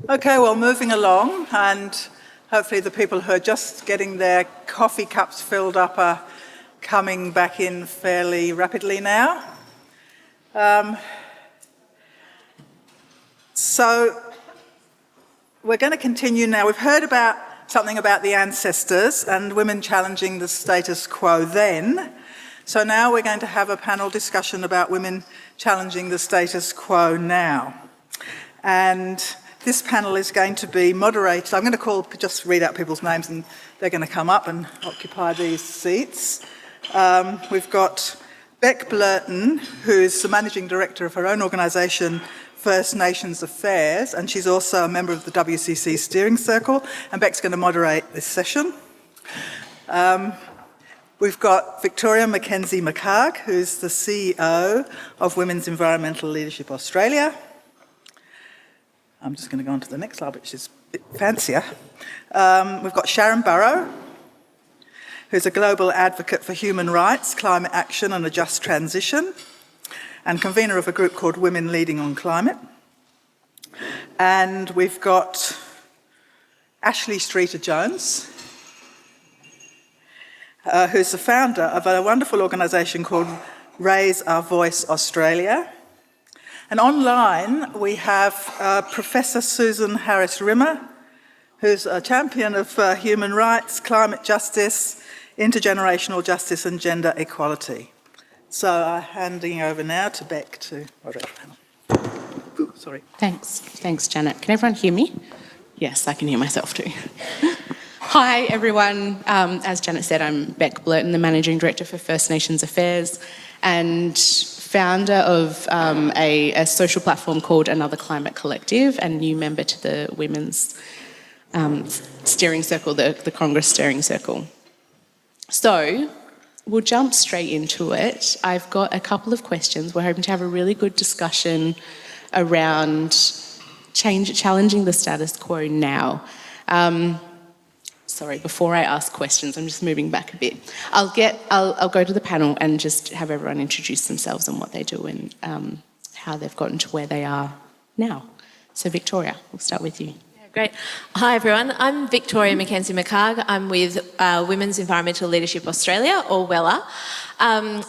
Okay, well, moving along, and hopefully the people who are just getting their coffee cups filled up are coming back in fairly rapidly now. So we're going to continue now. We've heard about something about the ancestors and women challenging the status quo then. So now we're going to have a panel discussion about women challenging the status quo now. And this panel is going to be moderated. I'm going to just read out people's names and they're going to come up and occupy these seats. We've got Beck Blurton, who's the Managing Director of her own organisation, First Nations Affairs, and she's also a member of the WCC Steering Circle, and Beck's going to moderate this session. We've got Victoria McKenzie-McHarg, who's the CEO of Women's Environmental Leadership Australia. I'm just going to go on to the next slide, which is a bit fancier. We've got Sharon Burrow, who's a global advocate for human rights, climate action and a just transition, and convener of a group called Women Leading on Climate. And we've got Ashley Streeter-Jones, who's the founder of a wonderful organisation called Raise Our Voice Australia. And online we have Professor Susan Harris-Rimmer, who's a champion of human rights, climate justice, intergenerational justice and gender equality. So I'm handing over now to Beck to moderate the panel. Sorry. Thanks, Janet. Can everyone hear me? Yes, I can hear myself too. Hi, everyone. As Janet said, I'm Beck Blurton, the Managing Director for First Nations Affairs and founder of a social platform called Another Climate Collective and new member to the Women's Steering Circle, the Congress Steering Circle. So we'll jump straight into it. I've got a couple of questions. We're hoping to have a really good discussion around challenging the status quo now. Sorry, before I ask questions, I'm just moving back a bit. I'll go to the panel and just have everyone introduce themselves and what they do and how they've gotten to where they are now. So Victoria, we'll start with you. Great. Hi, everyone. I'm Victoria McKenzie-McHarg. I'm with Women's Environmental Leadership Australia, or WELA.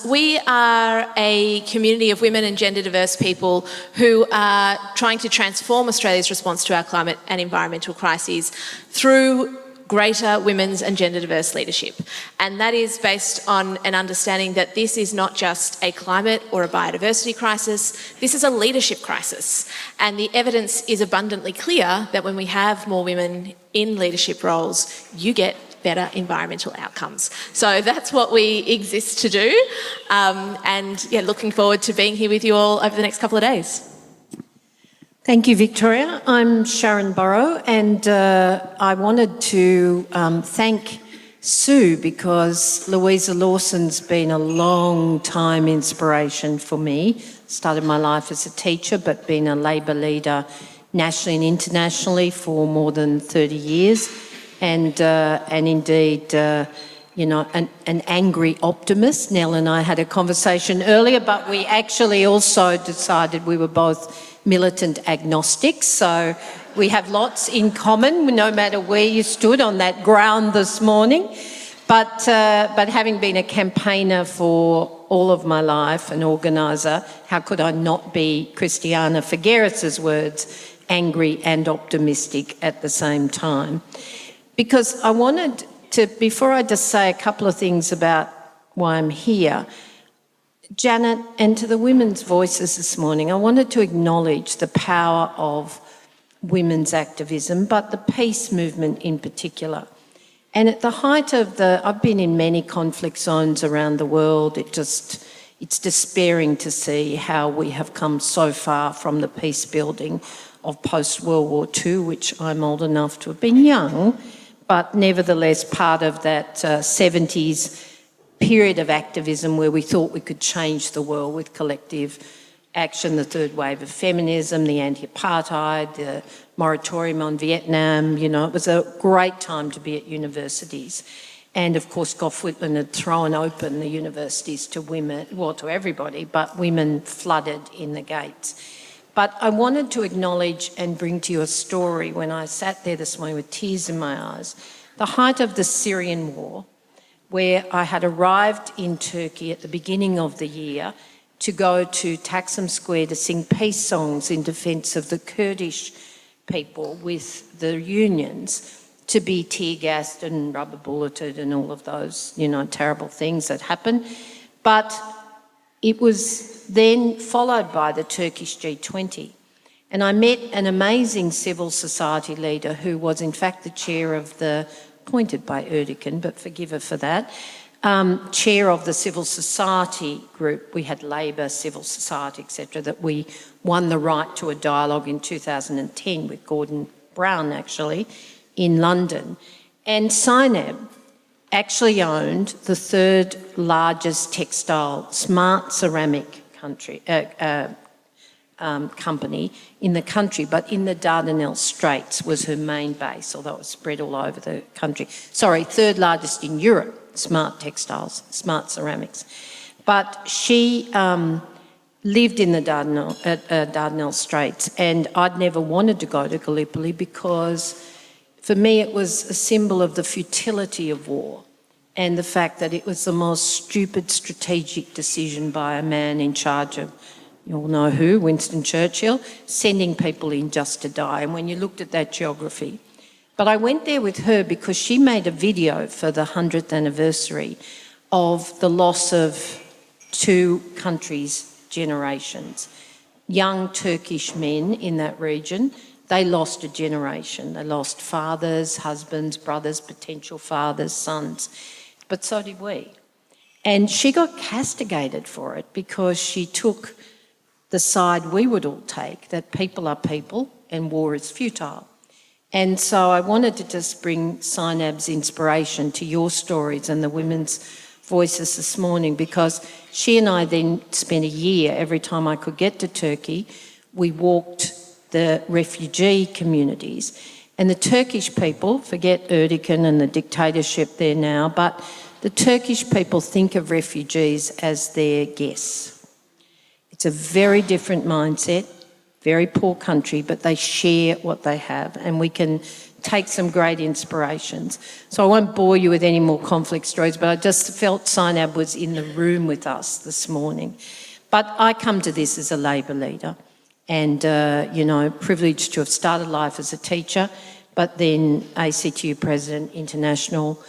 We are a community of women and gender diverse people who are trying to transform Australia's response to our climate and environmental crises through greater women's and gender diverse leadership. And that is based on an understanding that this is not just a climate or a biodiversity crisis, this is a leadership crisis. And the evidence is abundantly clear that when we have more women in leadership roles, you get better environmental outcomes. So that's what we exist to do. And yeah, looking forward to being here with you all over the next couple of days. Thank you, Victoria. I'm Sharon Burrow, and I wanted to thank Sue because Louisa Lawson's been a long time inspiration for me. Started my life as a teacher, but been a Labor leader nationally and internationally for more than 30 years, and indeed, you know, an angry optimist. Nell and I had a conversation earlier, but we actually also decided we were both militant agnostics, so we have lots in common, no matter where you stood on that ground this morning. But having been a campaigner for all of my life, an organiser, how could I not be, Christiana Figueres's words, angry and optimistic at the same time? Because I wanted to, before I just say a couple of things about why I'm here, Janet, and to the women's voices this morning, I wanted to acknowledge the power of women's activism, but the peace movement in particular. And at the height of I've been in many conflict zones around the world. It's despairing to see how we have come so far from the peace building of post-World War II, which I'm old enough to have been young, but nevertheless part of that 70s period of activism where we thought we could change the world with collective action, the third wave of feminism, the anti-apartheid, the moratorium on Vietnam. You know, it was a great time to be at universities. And of course, Gough Whitlam had thrown open the universities to women, well, to everybody, but women flooded in the gates. But I wanted to acknowledge and bring to you a story when I sat there this morning with tears in my eyes. The height of the Syrian war, where I had arrived in Turkey at the beginning of the year to go to Taksim Square to sing peace songs in defence of the Kurdish people with the unions, to be tear-gassed and rubber bulleted and all of those, terrible things that happen. But it was then followed by the Turkish G20. And I met an amazing civil society leader who was in fact the chair of appointed by Erdogan, but forgive her for that, chair of the civil society group. We had Labor, civil society, etc., that we won the right to a dialogue in 2010 with Gordon Brown, actually, in London. And Sinab actually owned the third largest textile smart ceramic company in the country, but in the Dardanelles Straits was her main base, although it was spread all over the country. Sorry, third largest in Europe, smart textiles, smart ceramics. But she lived in the Dardanelles Straits, and I'd never wanted to go to Gallipoli because for me it was a symbol of the futility of war and the fact that it was the most stupid strategic decision by a man in charge of, you all know who, Winston Churchill, sending people in just to die. And when you looked at that geography. But I went there with her because she made a video for the 100th anniversary of the loss of two countries' generations. Young Turkish men in that region, they lost a generation. They lost fathers, husbands, brothers, potential fathers, sons. But so did we. And she got castigated for it because she took the side we would all take, that people are people and war is futile. And so I wanted to just bring Sinab's inspiration to your stories and the women's voices this morning, because she and I then spent a year, every time I could get to Turkey, we walked the refugee communities. And the Turkish people, forget Erdogan and the dictatorship there now, but the Turkish people think of refugees as their guests. It's a very different mindset, very poor country, but they share what they have, and we can take some great inspirations. So I won't bore you with any more conflict stories, but I just felt Sinab was in the room with us this morning. But I come to this as a Labor leader and, privileged to have started life as a teacher, but then ACTU President, International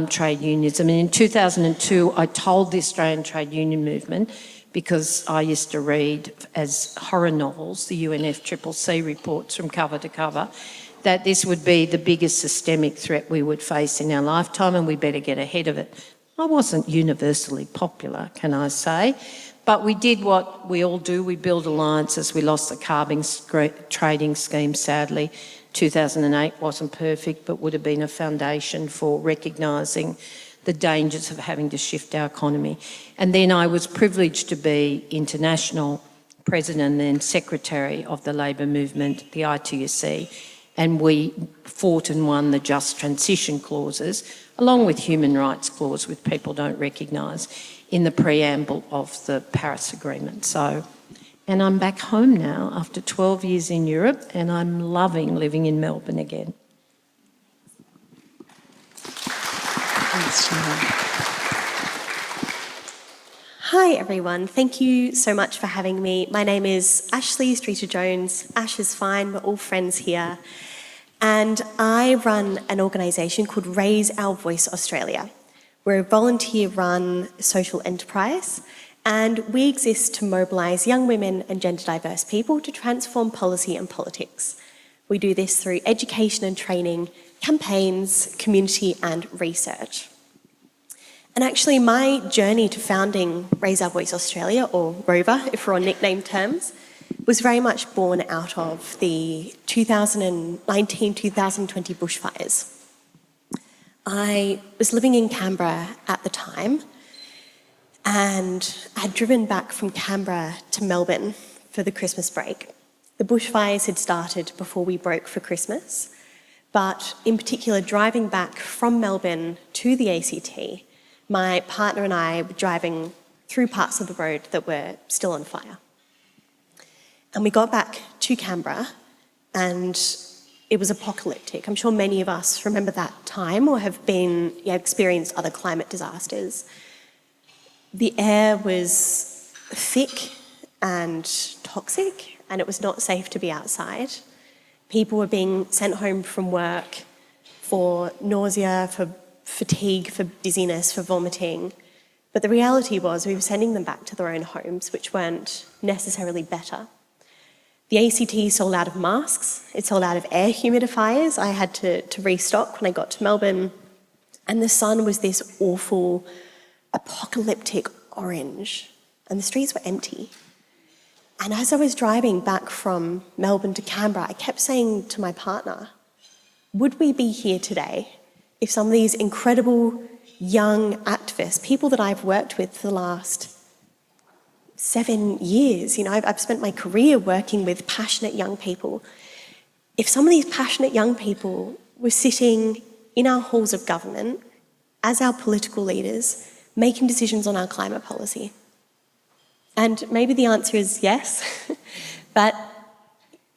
Trade Unions. I mean, in 2002, I told the Australian Trade Union Movement, because I used to read as horror novels the UNFCCC reports from cover to cover, that this would be the biggest systemic threat we would face in our lifetime and we better get ahead of it. I wasn't universally popular, can I say, but we did what we all do. We build alliances. We lost the carbon trading scheme, sadly. 2008 wasn't perfect, but would have been a foundation for recognising the dangers of having to shift our economy. And then I was privileged to be international president and secretary of the Labor movement, the ITUC, and we fought and won the just transition clauses, along with human rights clause, which people don't recognise, in the preamble of the Paris Agreement. And I'm back home now after 12 years in Europe, and I'm loving living in Melbourne again. Hi everyone, thank you so much for having me. My name is Ashley Streeter-Jones. Ash is fine, we're all friends here. And I run an organisation called Raise Our Voice Australia. We're a volunteer-run social enterprise, and we exist to mobilise young women and gender diverse people to transform policy and politics. We do this through education and training, campaigns, community and research. And actually my journey to founding Raise Our Voice Australia, or ROVA if we're on nickname terms, was very much born out of the 2019-2020 bushfires. I was living in Canberra at the time and had driven back from Canberra to Melbourne for the Christmas break. The bushfires had started before we broke for Christmas, but in particular driving back from Melbourne to the ACT, my partner and I were driving through parts of the road that were still on fire. And we got back to Canberra and it was apocalyptic. I'm sure many of us remember that time or have experienced other climate disasters. The air was thick and toxic, and it was not safe to be outside. People were being sent home from work for nausea, for fatigue, for dizziness, for vomiting. But the reality was we were sending them back to their own homes, which weren't necessarily better. The ACT sold out of masks, it sold out of air humidifiers. I had to restock when I got to Melbourne. And the sun was this awful, apocalyptic orange, and the streets were empty. And as I was driving back from Melbourne to Canberra, I kept saying to my partner, would we be here today if some of these incredible young activists, people that I've worked with for the last 7 years, I've spent my career working with passionate young people. If some of these passionate young people were sitting in our halls of government as our political leaders, making decisions on our climate policy. And maybe the answer is yes, but,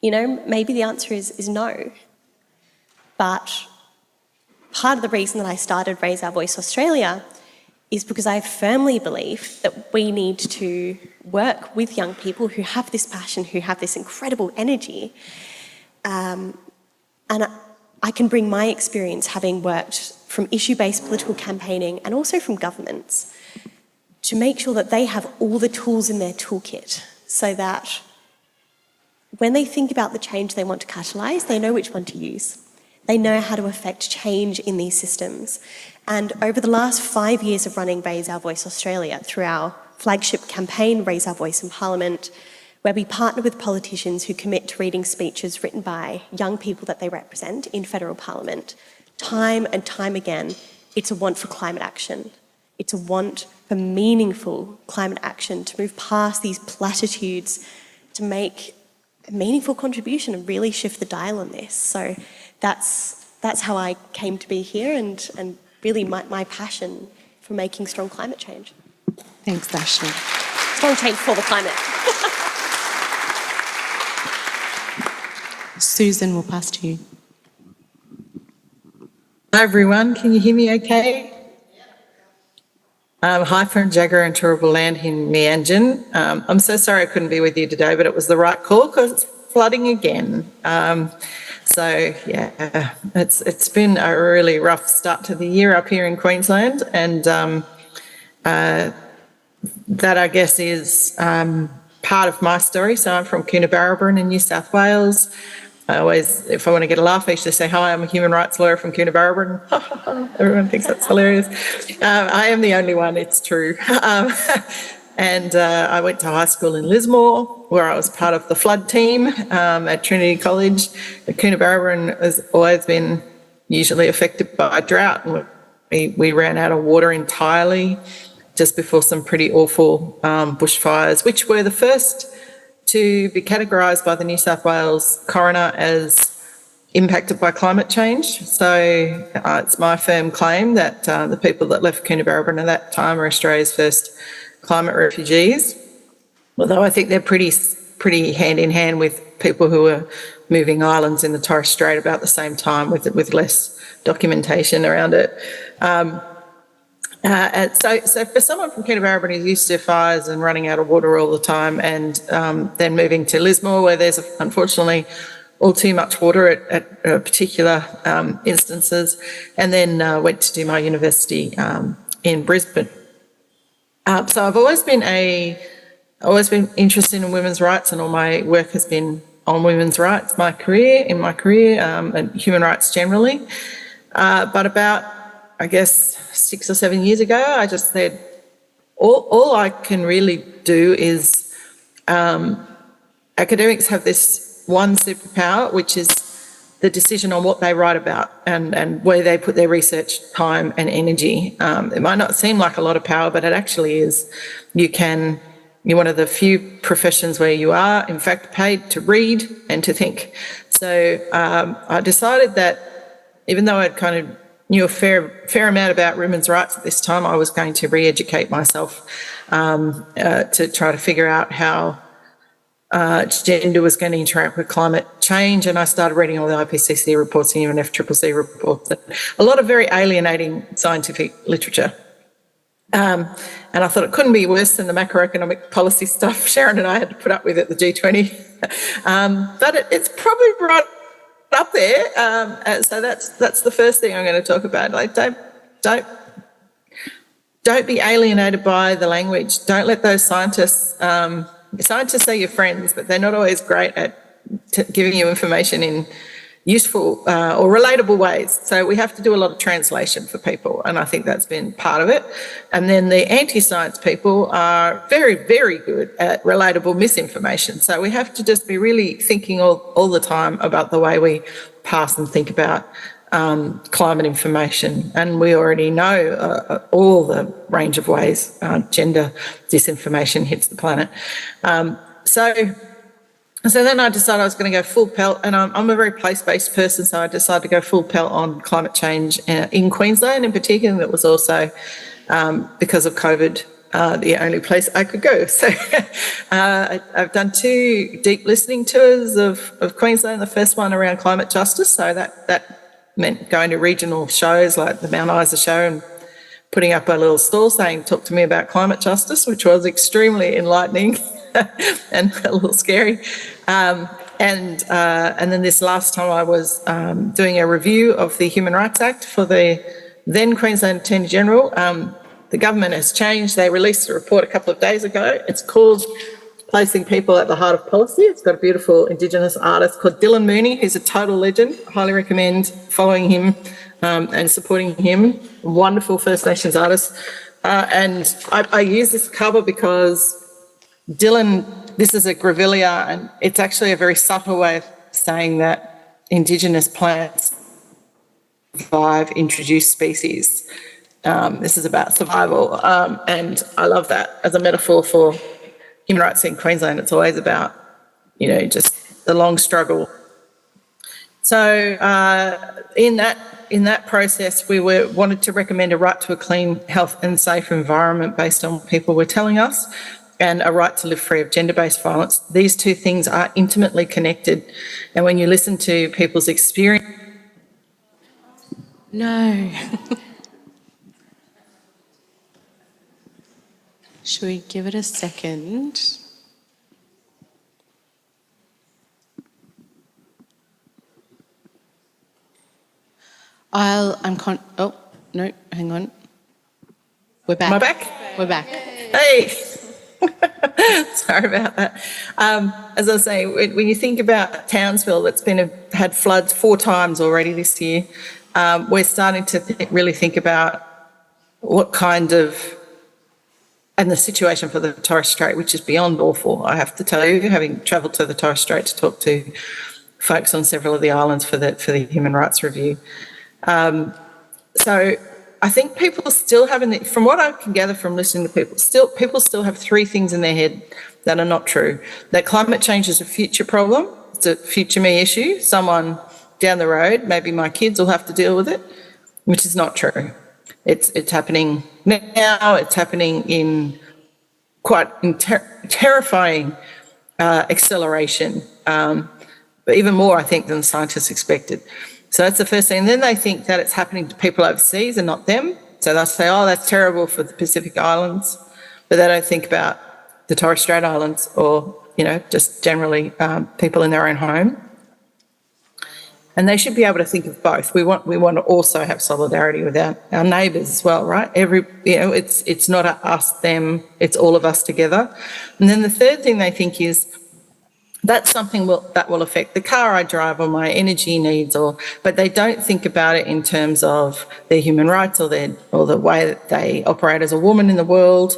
maybe the answer is no. But part of the reason that I started Raise Our Voice Australia is because I firmly believe that we need to work with young people who have this passion, who have this incredible energy. And I can bring my experience, having worked from issue-based political campaigning and also from governments, to make sure that they have all the tools in their toolkit so that when they think about the change they want to catalyse, they know which one to use. They know how to affect change in these systems. And over the last 5 years of running Raise Our Voice Australia, through our flagship campaign, Raise Our Voice in Parliament, where we partner with politicians who commit to reading speeches written by young people that they represent in federal parliament, time and time again, it's a want for climate action. It's a want for meaningful climate action, to move past these platitudes, to make a meaningful contribution and really shift the dial on this. So that's how I came to be here, and really my passion for making strong climate change. Thanks, Ashley. Strong change for the climate. Susan, we'll pass to you. Hi everyone, can you hear me okay? Hi from Jagger and Turrbal Land in Meanjin. I'm so sorry I couldn't be with you today, but it was the right call because it's flooding again. So yeah, it's been a really rough start to the year up here in Queensland, and that I guess is part of my story. So I'm from Coonabarabran in New South Wales. I always, if I want to get a laugh, I used to say, hi, I'm a human rights lawyer from Coonabarabran. Everyone thinks that's hilarious. I am the only one, it's true. And I went to high school in Lismore, where I was part of the flood team at Trinity College. Coonabarabran has always been usually affected by drought. We ran out of water entirely just before some pretty awful bushfires, which were the first to be categorised by the New South Wales coroner as impacted by climate change. So it's my firm claim that the people that left Coonabarabran at that time are Australia's first climate refugees, although I think they're pretty hand in hand with people who were moving islands in the Torres Strait about the same time with less documentation around it. So for someone from Coonabarabran who's used to fires and running out of water all the time, and then moving to Lismore, where there's unfortunately all too much water at particular instances, and then went to do my university in Brisbane. So I've always been interested in women's rights, and all my work has been on women's rights. In my career, and human rights generally. But about, I guess, 6 or 7 years ago, I just said, all I can really do is, academics have this one superpower, which is the decision on what they write about and where they put their research time and energy. It might not seem like a lot of power, but it actually is. You're one of the few professions where you are, in fact, paid to read and to think. So I decided that even though I'd kind of knew a fair amount about women's rights at this time, I was going to re-educate myself to try to figure out how gender was going to interact with climate change, and I started reading all the IPCC reports and even FCCC reports, a lot of very alienating scientific literature. And I thought it couldn't be worse than the macroeconomic policy stuff Sharon and I had to put up with at the G20. But it's probably right up there. So that's the first thing I'm going to talk about. Like, don't be alienated by the language. Don't let those scientists. Scientists are your friends, but they're not always great at giving you information in useful or relatable ways. So we have to do a lot of translation for people, and I think that's been part of it. And then the anti-science people are very, very good at relatable misinformation. So we have to just be really thinking all the time about the way we pass and think about climate information. And we already know all the range of ways gender disinformation hits the planet. So then I decided I was going to go full pelt, and I'm a very place-based person, so I decided to go full pelt on climate change in Queensland in particular. That was also, because of COVID, the only place I could go. So I've done 2 deep listening tours of Queensland, the first one around climate justice, so that meant going to regional shows like the Mount Isa show and putting up a little stall saying, "Talk to me about climate justice," which was extremely enlightening and a little scary. And then this last time I was doing a review of the Human Rights Act for the then Queensland Attorney General. The government has changed. They released a report a couple of days ago. It's called Placing People at the Heart of Policy. It's got a beautiful Indigenous artist called Dylan Mooney, who's a total legend. Highly recommend following him and supporting him. Wonderful First Nations artist. And I use this cover because Dylan, this is a grevillea, and it's actually a very subtle way of saying that Indigenous plants survive introduced species. This is about survival, and I love that as a metaphor for human rights in Queensland. It's always about, just the long struggle. So in that process, we wanted to recommend a right to a clean, health and safe environment based on what people were telling us, and a right to live free of gender-based violence. These 2 things are intimately connected. And when you listen to people's experience... No. Should we give it a second? Oh, no, hang on. We're back. Am I back? We're back. Hey! Sorry about that. As I was saying, when you think about Townsville, that's had floods 4 times already this year, we're starting to really think about what kind of, and the situation for the Torres Strait, which is beyond awful, I have to tell you, having travelled to the Torres Strait to talk to folks on several of the islands for the Human Rights Review. So I think people still have, from what I can gather from listening to people still have 3 things in their head that are not true. That climate change is a future problem, it's a future me issue. Someone down the road, maybe my kids, will have to deal with it, which is not true. It's happening now. It's happening in quite terrifying acceleration, but even more, I think, than scientists expected. So that's the first thing. And then they think that it's happening to people overseas and not them. So they'll say, "Oh, that's terrible for the Pacific Islands," but they don't think about the Torres Strait Islands or, just generally people in their own home. And they should be able to think of both. We want to also have solidarity with our neighbours as well, right? It's not a us, them, it's all of us together. And then the third thing they think is that's something that will affect the car I drive or my energy needs, but they don't think about it in terms of their human rights or the way that they operate as a woman in the world.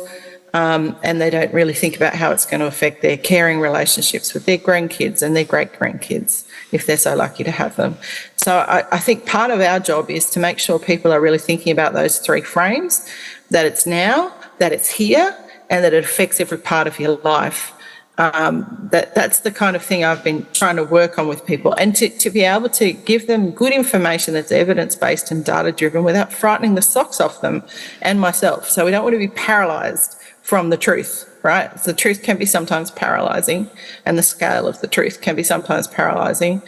And they don't really think about how it's going to affect their caring relationships with their grandkids and their great-grandkids, if they're so lucky to have them. So I think part of our job is to make sure people are really thinking about those 3 frames, that it's now, that it's here, and that it affects every part of your life. That's the kind of thing I've been trying to work on with people, and to be able to give them good information that's evidence-based and data-driven without frightening the socks off them and myself. So we don't want to be paralysed from the truth. right? The truth can be sometimes paralysing, and the scale of the truth can be sometimes paralysing.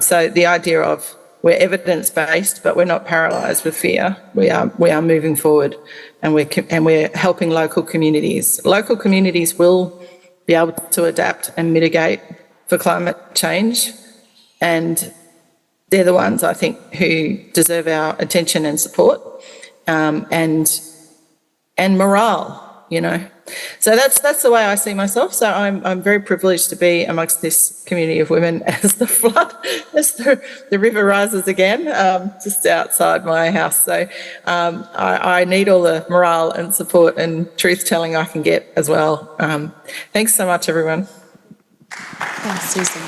So the idea of we're evidence-based, but we're not paralysed with fear. We are moving forward, and we're helping local communities. Local communities will be able to adapt and mitigate for climate change, and they're the ones, I think, who deserve our attention and support, and morale, you know. So that's the way I see myself. So I'm very privileged to be amongst this community of women as the river rises again, just outside my house. So I need all the morale and support and truth telling I can get as well. Thanks so much, everyone. Thanks, Susan.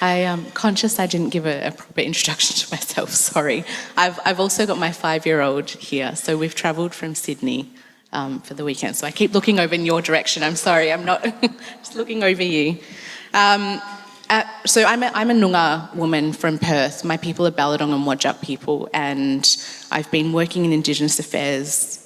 I'm conscious I didn't give a proper introduction to myself, sorry. I've also got my 5-year-old here, so we've travelled from Sydney for the weekend, so I keep looking over in your direction. I'm sorry, I'm not just looking over you. So I'm a Noongar woman from Perth. My people are Balladong and Wadjuk people, and I've been working in Indigenous affairs.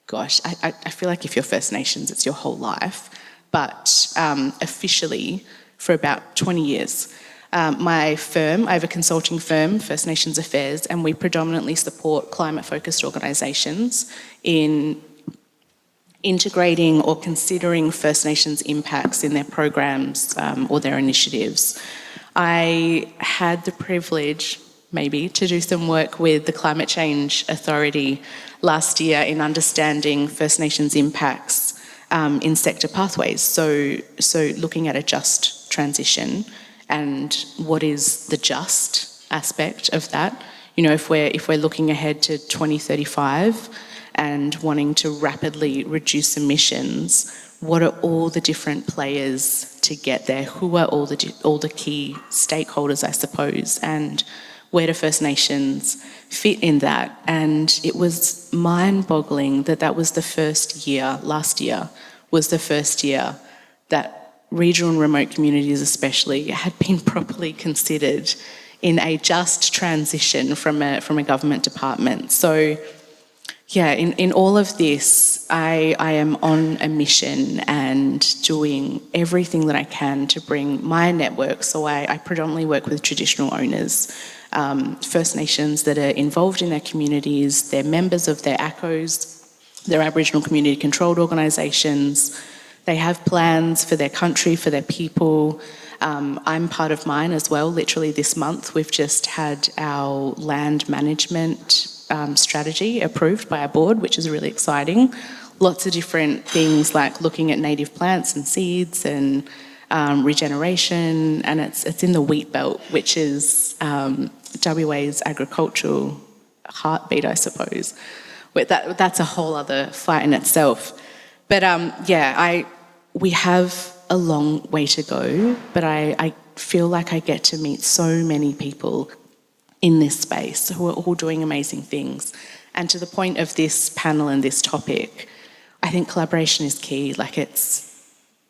Gosh, I feel like if you're First Nations, it's your whole life, but officially for about 20 years. My firm, I have a consulting firm, First Nations Affairs, and we predominantly support climate-focused organisations in integrating or considering First Nations impacts in their programs or their initiatives. I had the privilege, maybe, to do some work with the Climate Change Authority last year in understanding First Nations impacts in sector pathways. So looking at a just transition and what is the just aspect of that. You know, if we're looking ahead to 2035 and wanting to rapidly reduce emissions, what are all the different players to get there? Who are all the key stakeholders, I suppose, and where do First Nations fit in that? And it was mind-boggling that was the first year, last year was the first year that regional and remote communities especially had been properly considered in a just transition from a government department. So yeah, in all of this, I am on a mission and doing everything that I can to bring my network. So I predominantly work with traditional owners, First Nations that are involved in their communities, they're members of their ACOs, they're Aboriginal community controlled organisations, they have plans for their country, for their people. I'm part of mine as well. Literally this month, we've just had our land management strategy approved by our board, which is really exciting. Lots of different things like looking at native plants and seeds and regeneration, and it's in the wheat belt, which is WA's agricultural heartbeat, I suppose. But that's a whole other fight in itself. But we have a long way to go, but I feel like I get to meet so many people in this space who are all doing amazing things. And to the point of this panel and this topic, I think collaboration is key. Like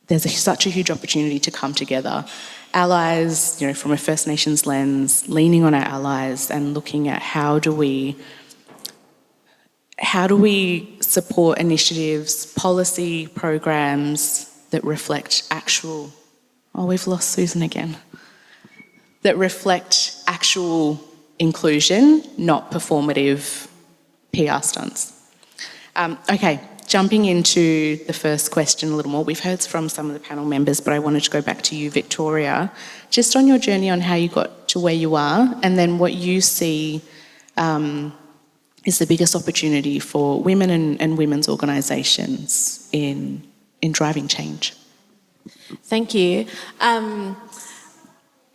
there's such a huge opportunity to come together. Allies, you know, from a First Nations lens, leaning on our allies and looking at how do we support initiatives, policy programs that reflect actual, we've lost Susan again, that reflect actual inclusion, not performative PR stunts. Okay, jumping into the first question a little more. We've heard from some of the panel members, but I wanted to go back to you, Victoria, just on your journey on how you got to where you are, and then what you see is the biggest opportunity for women and women's organisations in driving change. Thank you.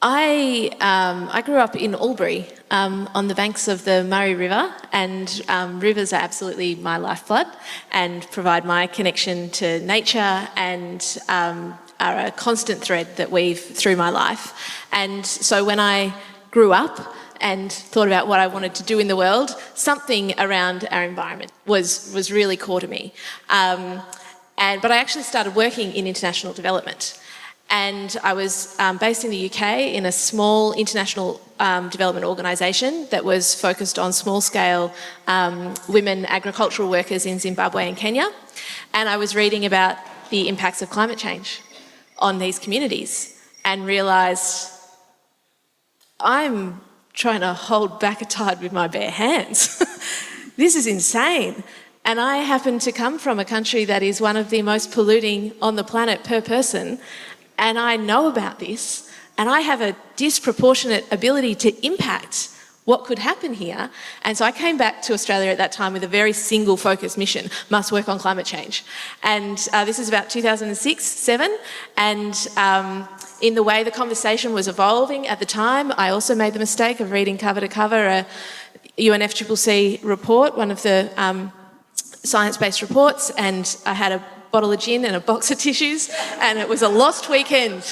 I grew up in Albury on the banks of the Murray River, and rivers are absolutely my lifeblood and provide my connection to nature and are a constant thread that weave through my life. And so when I grew up and thought about what I wanted to do in the world, something around our environment was really core to me. But I actually started working in international development. And I was based in the UK in a small international development organisation that was focused on small-scale women agricultural workers in Zimbabwe and Kenya. And I was reading about the impacts of climate change on these communities and realised I'm trying to hold back a tide with my bare hands. This is insane. And I happen to come from a country that is one of the most polluting on the planet per person, and I know about this, and I have a disproportionate ability to impact what could happen here. And so I came back to Australia at that time with a very single focus mission: must work on climate change. And this is about 2006-07, and in the way the conversation was evolving at the time, I also made the mistake of reading cover to cover a UNFCCC report, one of the science-based reports, and I had a bottle of gin and a box of tissues, and it was a lost weekend.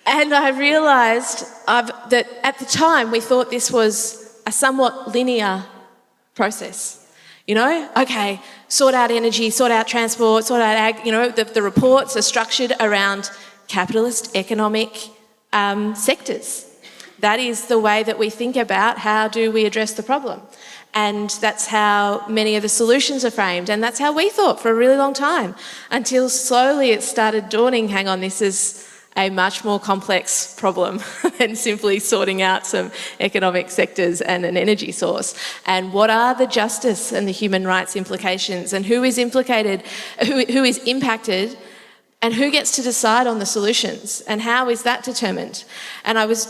And I realised that at the time we thought this was a somewhat linear process. You know, okay, sort out energy, sort out transport, sort out ag, you know, the reports are structured around capitalist economic sectors. That is the way that we think about how do we address the problem. And that's how many of the solutions are framed. And that's how we thought for a really long time, until slowly it started dawning, hang on, this is a much more complex problem than simply sorting out some economic sectors and an energy source. And what are the justice and the human rights implications, and who is implicated, who is impacted, and who gets to decide on the solutions, and how is that determined? And I was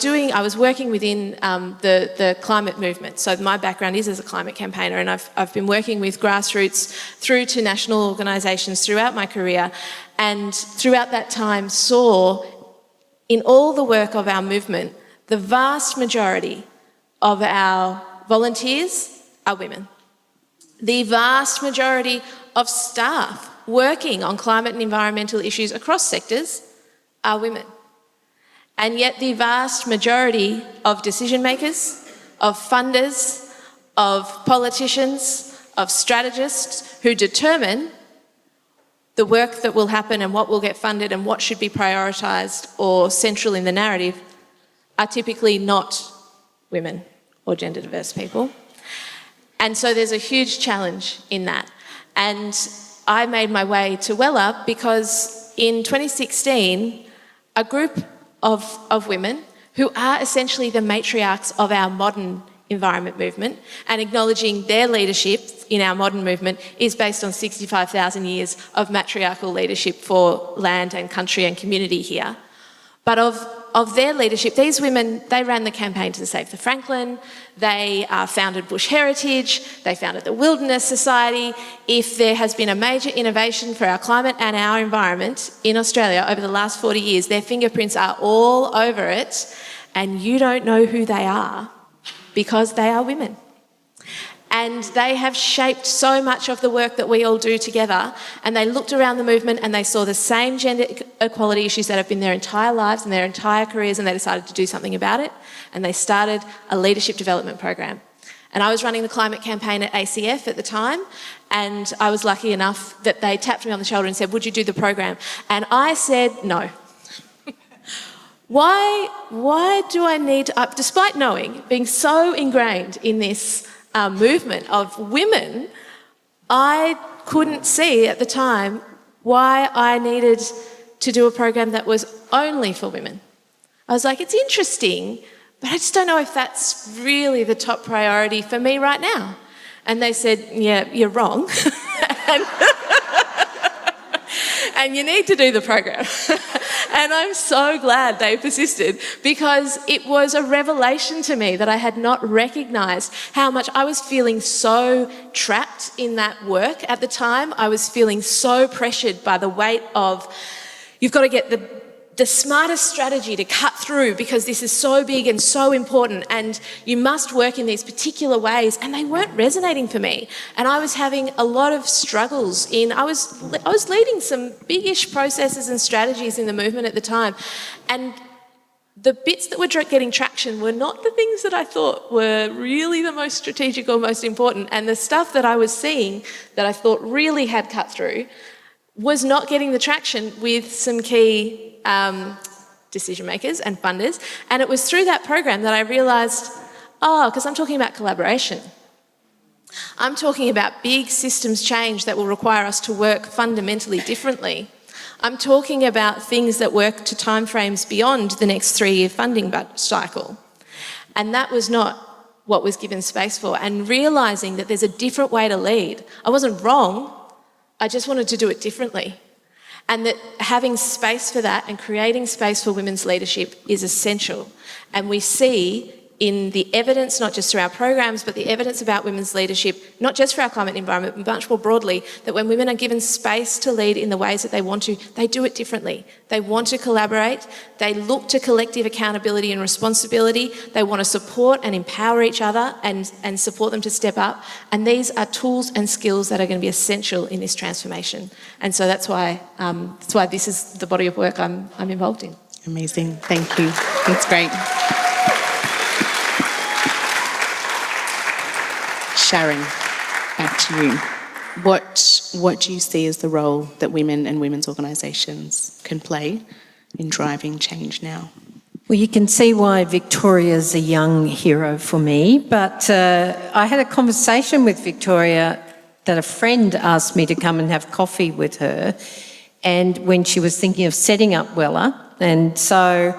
working within the climate movement. So my background is as a climate campaigner, and I've been working with grassroots through to national organisations throughout my career, and throughout that time saw in all the work of our movement, the vast majority of our volunteers are women. The vast majority of staff working on climate and environmental issues across sectors are women. And yet the vast majority of decision makers, of funders, of politicians, of strategists who determine the work that will happen and what will get funded and what should be prioritised or central in the narrative are typically not women or gender diverse people. And so there's a huge challenge in that. And I made my way to Wella because in 2016, a group of women who are essentially the matriarchs of our modern environment movement, and acknowledging their leadership in our modern movement is based on 65,000 years of matriarchal leadership for land and country and community here. But of their leadership, these women, they ran the campaign to save the Franklin, they founded Bush Heritage, they founded the Wilderness Society. If there has been a major innovation for our climate and our environment in Australia over the last 40 years, their fingerprints are all over it, and you don't know who they are because they are women. And they have shaped so much of the work that we all do together, and they looked around the movement and they saw the same gender equality issues that have been their entire lives and their entire careers, and they decided to do something about it, and they started a leadership development program. And I was running the climate campaign at ACF at the time, and I was lucky enough that they tapped me on the shoulder and said, would you do the program? And I said no. Why do I need to, despite knowing, being so ingrained in this movement of women, I couldn't see at the time why I needed to do a program that was only for women. I was like, it's interesting, but I just don't know if that's really the top priority for me right now. And they said, yeah, you're wrong. And you need to do the program. And I'm so glad they persisted, because it was a revelation to me that I had not recognised how much I was feeling so trapped in that work at the time. I was feeling so pressured by the weight of, you've got to get the smartest strategy to cut through because this is so big and so important, and you must work in these particular ways, and they weren't resonating for me. And I was having a lot of struggles I was leading some big-ish processes and strategies in the movement at the time, and the bits that were getting traction were not the things that I thought were really the most strategic or most important, and the stuff that I was seeing that I thought really had cut through was not getting the traction with some key decision makers and funders. And it was through that program that I realised, because I'm talking about collaboration. I'm talking about big systems change that will require us to work fundamentally differently. I'm talking about things that work to timeframes beyond the next 3-year funding cycle. And that was not what was given space for. And realising that there's a different way to lead. I wasn't wrong, I just wanted to do it differently. And that having space for that and creating space for women's leadership is essential. And we see in the evidence, not just through our programs, but the evidence about women's leadership, not just for our climate and environment, but much more broadly, that when women are given space to lead in the ways that they want to, they do it differently. They want to collaborate, they look to collective accountability and responsibility, they want to support and empower each other and support them to step up. And these are tools and skills that are going to be essential in this transformation. And so that's why this is the body of work I'm involved in. Amazing, thank you. That's great. Sharon, back to you. What do you see as the role that women and women's organisations can play in driving change now? Well, you can see why Victoria's a young hero for me, but I had a conversation with Victoria that a friend asked me to come and have coffee with her, and when she was thinking of setting up Wella, and so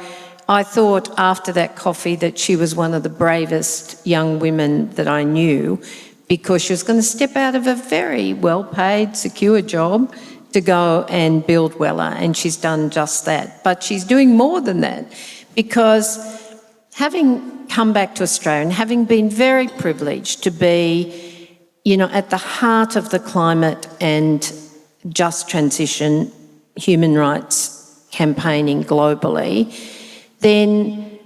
I thought after that coffee that she was one of the bravest young women that I knew, because she was going to step out of a very well-paid, secure job to go and build Wella, and she's done just that. But she's doing more than that, because having come back to Australia and having been very privileged to be, at the heart of the climate and just transition human rights campaigning globally, then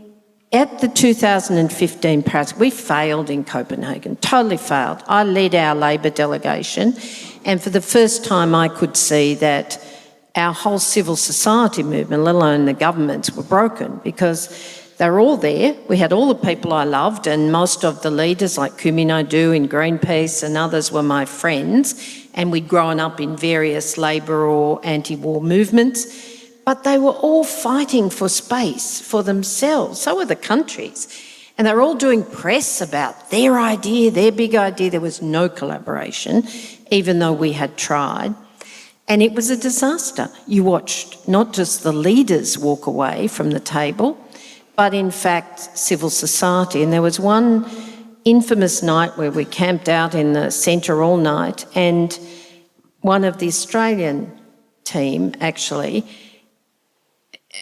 at the 2015 Paris, we failed in Copenhagen, totally failed. I led our Labor delegation, and for the first time I could see that our whole civil society movement, let alone the governments, were broken, because they were all there. We had all the people I loved, and most of the leaders like Kumi Naidoo in Greenpeace and others were my friends, and we'd grown up in various Labor or anti-war movements. But they were all fighting for space for themselves. So were the countries. And they were all doing press about their idea, their big idea. There was no collaboration, even though we had tried. And it was a disaster. You watched not just the leaders walk away from the table, but in fact civil society. And there was one infamous night where we camped out in the centre all night, and one of the Australian team actually,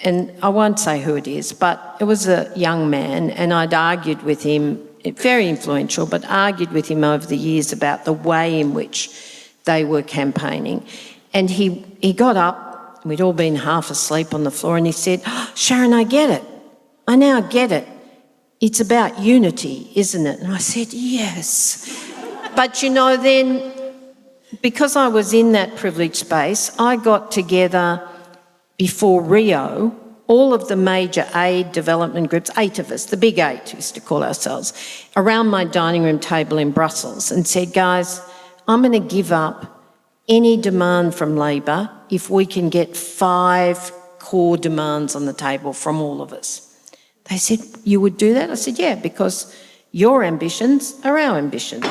and I won't say who it is, but it was a young man, and I'd argued with him, very influential, but argued with him over the years about the way in which they were campaigning. And he got up, we'd all been half asleep on the floor, and he said, "Sharon, I get it. I now get it. It's about unity, isn't it?" And I said, "Yes." But then, because I was in that privileged space, I got together before Rio, all of the major aid development groups, 8 of us, the big 8 we used to call ourselves, around my dining room table in Brussels, and said, "Guys, I'm going to give up any demand from Labor if we can get 5 core demands on the table from all of us." They said, "You would do that?" I said, "Yeah, because your ambitions are our ambitions.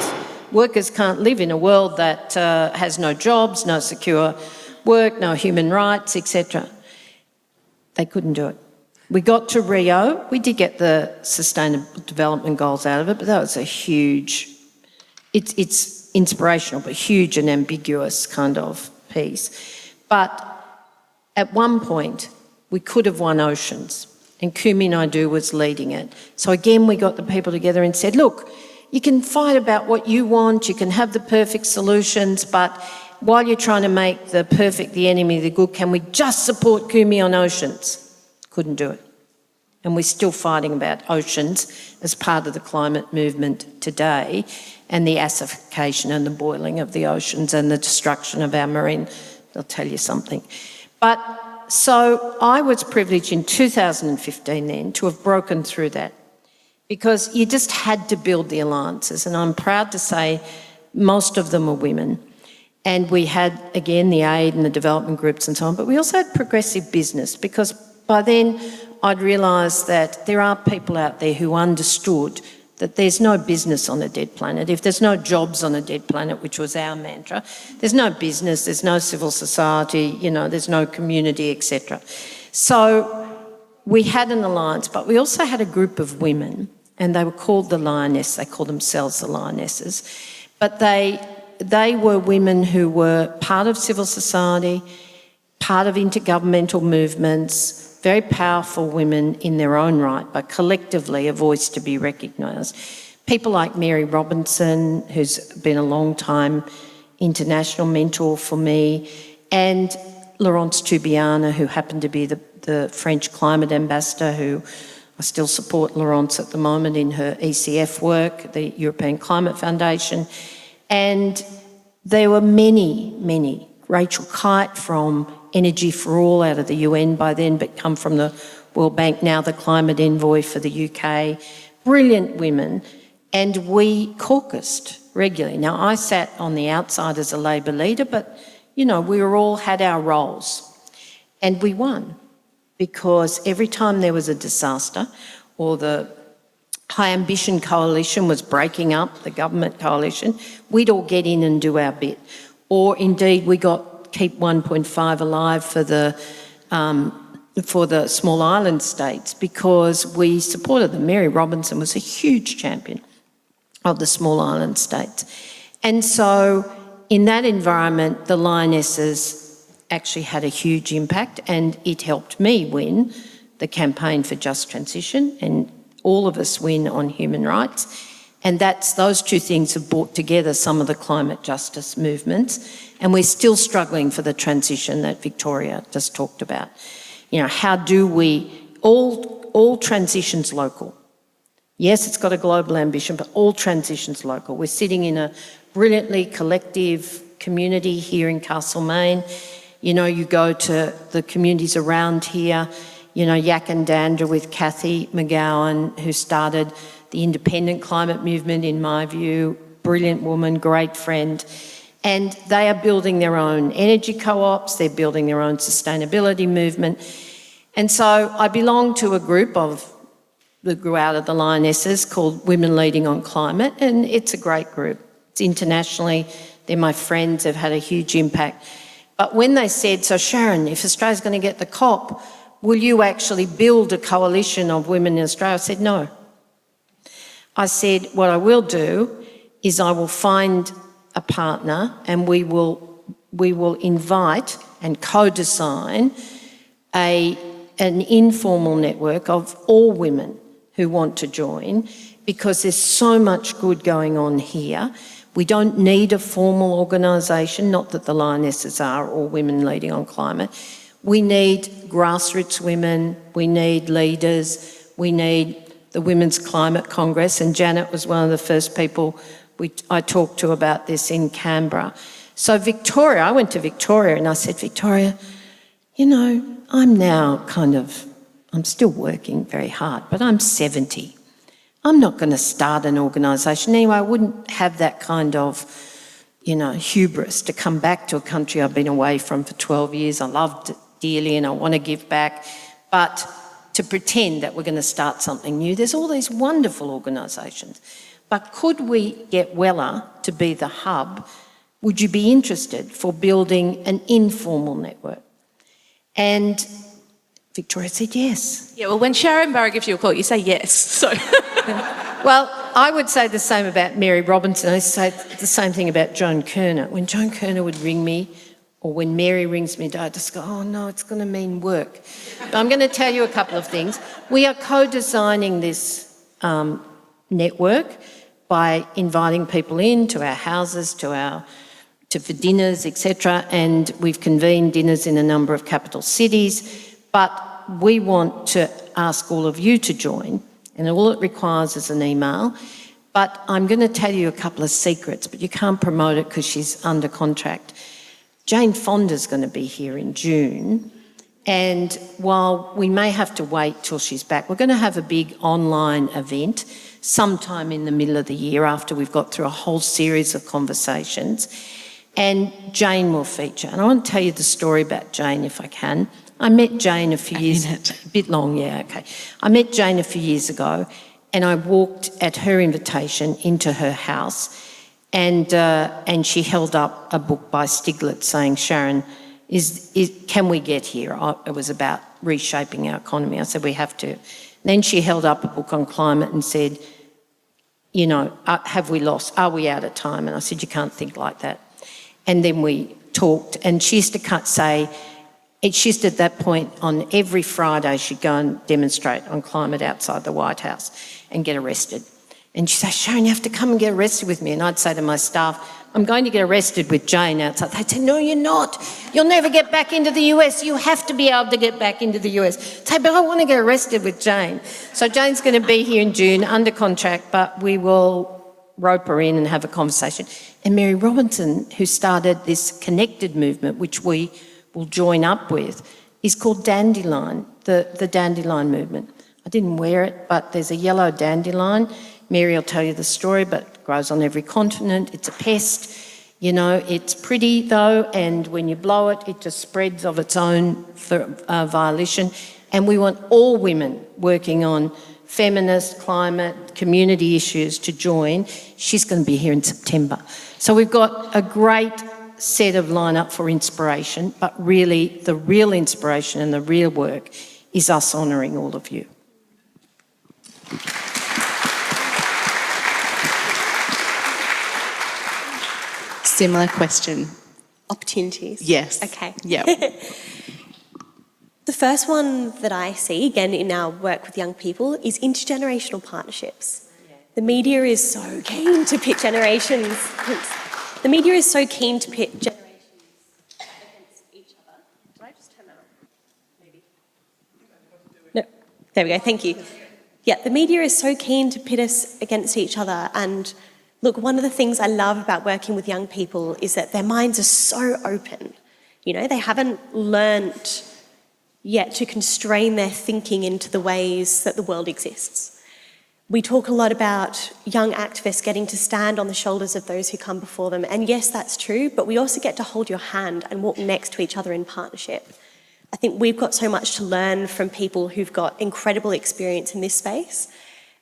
Workers can't live in a world that has no jobs, no secure work, no human rights, etc." They couldn't do it. We got to Rio. We did get the Sustainable Development Goals out of it, but that was a huge, it's inspirational, but huge and ambiguous kind of piece. But at one point, we could have won oceans, and Kumi Naidoo was leading it. So again, we got the people together and said, "Look, you can fight about what you want, you can have the perfect solutions, but while you're trying to make the perfect the enemy of the good, can we just support Kumi on oceans?" Couldn't do it. And we're still fighting about oceans as part of the climate movement today, and the acidification and the boiling of the oceans and the destruction of our marine. I'll tell you something. But so I was privileged in 2015 then to have broken through that, because you just had to build the alliances, and I'm proud to say most of them are women. And we had, again, the aid and the development groups and so on, but we also had progressive business, because by then I'd realised that there are people out there who understood that there's no business on a dead planet. If there's no jobs on a dead planet, which was our mantra, there's no business, there's no civil society, there's no community, etc. So we had an alliance, but we also had a group of women, and they were called the Lionesses. They called themselves the Lionesses. But they were women who were part of civil society, part of intergovernmental movements, very powerful women in their own right, but collectively a voice to be recognised. People like Mary Robinson, who's been a long time international mentor for me, and Laurence Toubiana, who happened to be the French climate ambassador, who I still support Laurence at the moment in her ECF work, the European Climate Foundation. And there were many. Rachel Kite from Energy for All out of the UN by then, but come from the World Bank, now the climate envoy for the UK. Brilliant women. And we caucused regularly. Now, I sat on the outside as a Labor leader, but, we all had our roles. And we won, because every time there was a disaster or the High Ambition Coalition was breaking up, the government coalition, we'd all get in and do our bit. Or indeed, we got Keep 1.5 alive for the small island states, because we supported them. Mary Robinson was a huge champion of the small island states. And so in that environment, the Lionesses actually had a huge impact, and it helped me win the campaign for just transition, and all of us win on human rights. And those two things have brought together some of the climate justice movements, and we're still struggling for the transition that Victoria just talked about. How do we, all transitions local. Yes, it's got a global ambition, but all transitions local. We're sitting in a brilliantly collective community here in Castlemaine. You go to the communities around here, Yakandandra with Kathy McGowan, who started the independent climate movement, in my view, brilliant woman, great friend. And they are building their own energy co-ops, they're building their own sustainability movement. And so I belong to a group that grew out of the Lionesses called Women Leading on Climate, and it's a great group. It's internationally, they're my friends, they've had a huge impact. But when they said, so Sharon, if Australia's going to get the COP, will you actually build a coalition of women in Australia? I said, no. I said, what I will do is I will find a partner, and we will invite and co-design an informal network of all women who want to join, because there's so much good going on here. We don't need a formal organisation, not that the Lionesses are, or Women Leading on Climate. We need grassroots women, we need leaders, we need the Women's Climate Congress, and Janet was one of the first people I talked to about this in Canberra. So Victoria, I went to Victoria and I said, Victoria, I'm now I'm still working very hard, but I'm 70. I'm not going to start an organisation. Anyway, I wouldn't have that kind of, hubris to come back to a country I've been away from for 12 years. I loved it dearly and I want to give back. But to pretend that we're going to start something new, there's all these wonderful organisations. But could we get Wella to be the hub? Would you be interested for building an informal network? And Victoria said yes. Yeah, well, when Sharon Barrow gives you a call, you say yes. So, well, I would say the same about Mary Robinson. I say the same thing about Joan Kerner. When Joan Kerner would ring me, or when Mary rings me, I just go, oh no, it's going to mean work. But I'm going to tell you a couple of things. We are co-designing this network by inviting people in to our houses, for dinners, etc. And we've convened dinners in a number of capital cities. But we want to ask all of you to join, and all it requires is an email. But I'm going to tell you a couple of secrets, but you can't promote it because she's under contract. Jane Fonda's going to be here in June, and while we may have to wait till she's back, we're going to have a big online event sometime in the middle of the year after we've got through a whole series of conversations. and Jane will feature. And I want to tell you the story about Jane if I can. I met Jane a few years... A bit long, yeah, okay. I met Jane a few years ago and I walked at her invitation into her house and she held up a book by Stiglitz saying, Sharon, can we get here? It was about reshaping our economy. I said, we have to. Then she held up a book on climate and said, you know, have we lost? Are we out of time? And I said, you can't think like that. And then we talked and she used to say, she used to at that point on every Friday she'd go and demonstrate on climate outside the White House and get arrested. And she'd say, Sharon, you have to come and get arrested with me. And I'd say to my staff, I'm going to get arrested with Jane outside. They'd say, no, you're not. You'll never get back into the US. You have to be able to get back into the US. I'd say, but I want to get arrested with Jane. So Jane's going to be here in June under contract, but we will rope her in and have a conversation. And Mary Robinson, who started this connected movement, which we will join up with, is called Dandelion, the Dandelion movement. I didn't wear it, but there's a yellow dandelion. Mary will tell you the story, but it grows on every continent. It's a pest. You know, it's pretty though, and when you blow it, it just spreads of its own volition. And we want all women working on feminist, climate, community issues to join. She's going to be here in September. So we've got a great set of line-up for inspiration, but really the real inspiration and the real work is us honouring all of you. Similar question. Opportunities. Yes. Okay. Yep. The first one that I see, again, in our work with young people is intergenerational partnerships. The media is so keen to pit generations. The media is so keen to pit generations against each other. Did I just turn that on? Maybe. No. There we go. Thank you. Yeah, the media is so keen to pit us against each other. And look, one of the things I love about working with young people is that their minds are so open. You know, they haven't learnt yet to constrain their thinking into the ways that the world exists. We talk a lot about young activists getting to stand on the shoulders of those who come before them. And yes, that's true, but we also get to hold your hand and walk next to each other in partnership. I think we've got so much to learn from people who've got incredible experience in this space.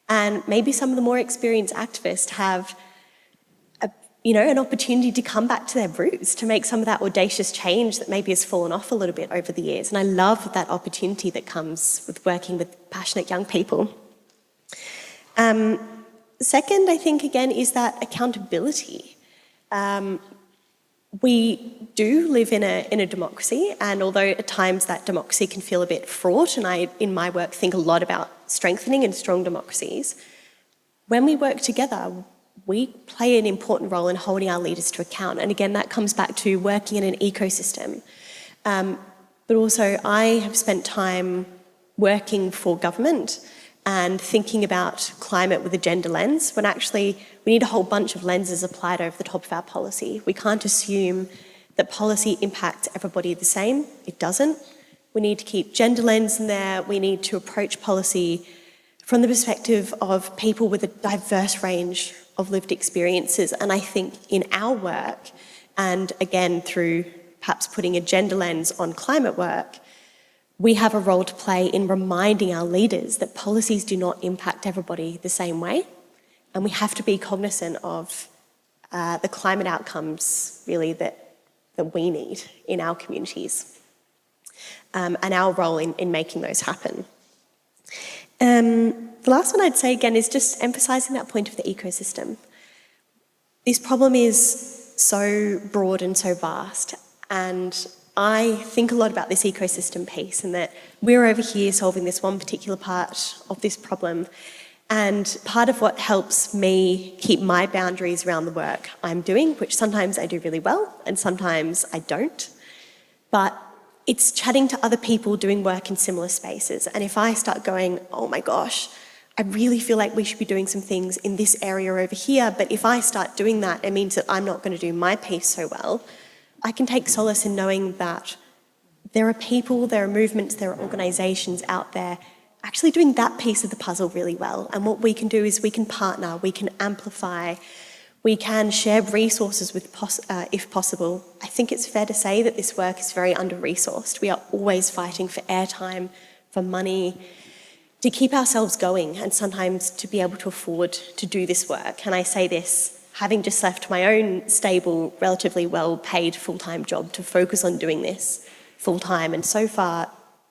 And maybe some of the more experienced activists have an opportunity to come back to their roots, to make some of that audacious change that maybe has fallen off a little bit over the years. And I love that opportunity that comes with working with passionate young people. Second, I think, again, is that accountability. We do live in a democracy, and although at times that democracy can feel a bit fraught, and I, in my work, think a lot about strengthening and strong democracies, when we work together, we play an important role in holding our leaders to account. And again, that comes back to working in an ecosystem. But also, I have spent time working for government and thinking about climate with a gender lens, when actually we need a whole bunch of lenses applied over the top of our policy. We can't assume that policy impacts everybody the same. It doesn't. We need to keep gender lens in there. We need to approach policy from the perspective of people with a diverse range of lived experiences. And I think in our work, and again through perhaps putting a gender lens on climate work, we have a role to play in reminding our leaders that policies do not impact everybody the same way. And we have to be cognizant of the climate outcomes, really, that we need in our communities, and our role in making those happen. The last one I'd say, again, is just emphasising that point of the ecosystem. This problem is so broad and so vast, and I think a lot about this ecosystem piece, and that we're over here solving this one particular part of this problem. And part of what helps me keep my boundaries around the work I'm doing, which sometimes I do really well and sometimes I don't, but it's chatting to other people doing work in similar spaces. And if I start going, oh my gosh, I really feel like we should be doing some things in this area over here, but if I start doing that, it means that I'm not going to do my piece so well, I can take solace in knowing that there are people, there are movements, there are organisations out there actually doing that piece of the puzzle really well. And what we can do is we can partner, we can amplify, We can share resources if possible. I think it's fair to say that this work is very under-resourced. We are always fighting for airtime, for money, to keep ourselves going and sometimes to be able to afford to do this work. And I say this having just left my own stable, relatively well-paid full-time job to focus on doing this full-time. And so far,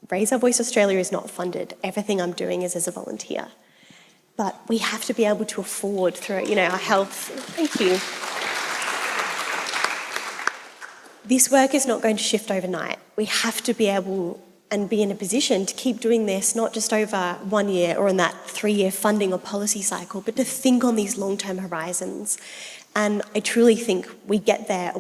Raise Our Voice Australia is not funded. Everything I'm doing is as a volunteer. But we have to be able to afford through, our health. Thank you. This work is not going to shift overnight. We have to be able and be in a position to keep doing this, not just over 1 year or in that 3-year funding or policy cycle, but to think on these long-term horizons. And I truly think we'll get there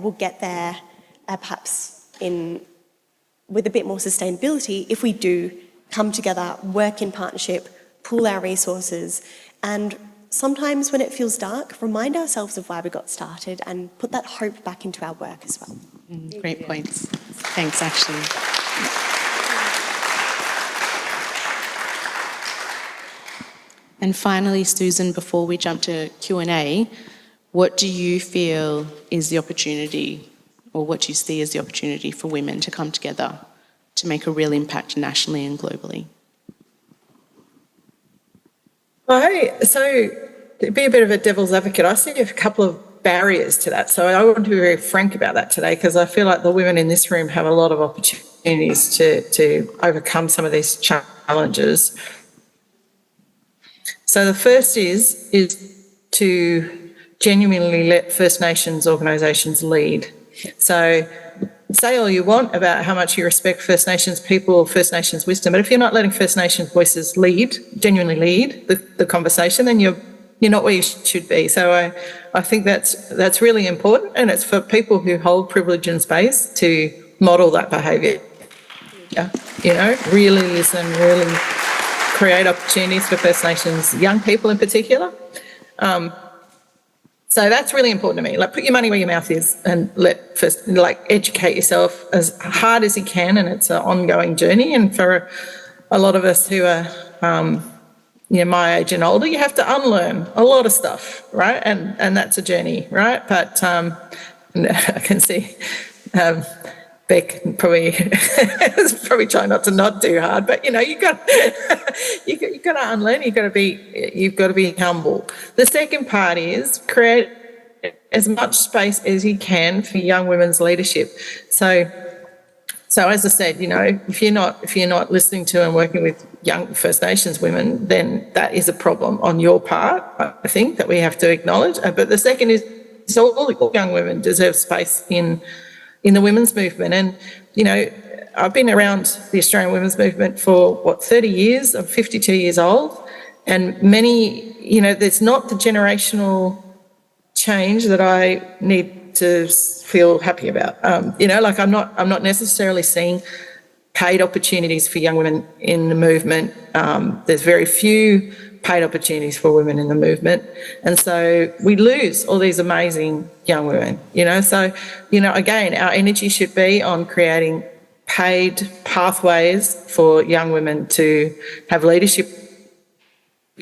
perhaps with a bit more sustainability if we do come together, work in partnership, pool our resources, and sometimes when it feels dark, remind ourselves of why we got started and put that hope back into our work as well. Great points. Thanks, Ashley. And finally, Susan, before we jump to Q&A, what do you feel is the opportunity, or what do you see as the opportunity for women to come together to make a real impact nationally and globally? So to be a bit of a devil's advocate, I see a couple of barriers to that. So I want to be very frank about that today, because I feel like the women in this room have a lot of opportunities to overcome some of these challenges. So the first is to genuinely let First Nations organisations lead. So say all you want about how much you respect First Nations people, First Nations wisdom, but if you're not letting First Nations voices genuinely lead the conversation, then you're not where you should be. So I think that's really important, and it's for people who hold privilege and space to model that behaviour. Yeah, really listen, really create opportunities for First Nations young people in particular. So that's really important to me. Like, put your money where your mouth is and educate yourself as hard as you can, and it's an ongoing journey. And for a lot of us who are, my age and older, you have to unlearn a lot of stuff, right? And that's a journey, right? But I can see Beck probably trying not to nod too hard, but you got to unlearn. You've got to be humble. The second part is create as much space as you can for young women's leadership. So as I said, if you're not listening to and working with young First Nations women, then that is a problem on your part, I think, that we have to acknowledge. But the second is all young women deserve space in the women's movement. And, I've been around the Australian women's movement for, 30 years? I'm 52 years old. And many, there's not the generational change that I need to feel happy about. I'm not necessarily seeing paid opportunities for young women in the movement. There's very few paid opportunities for women in the movement. And so we lose all these amazing young women, So, again, our energy should be on creating paid pathways for young women to have leadership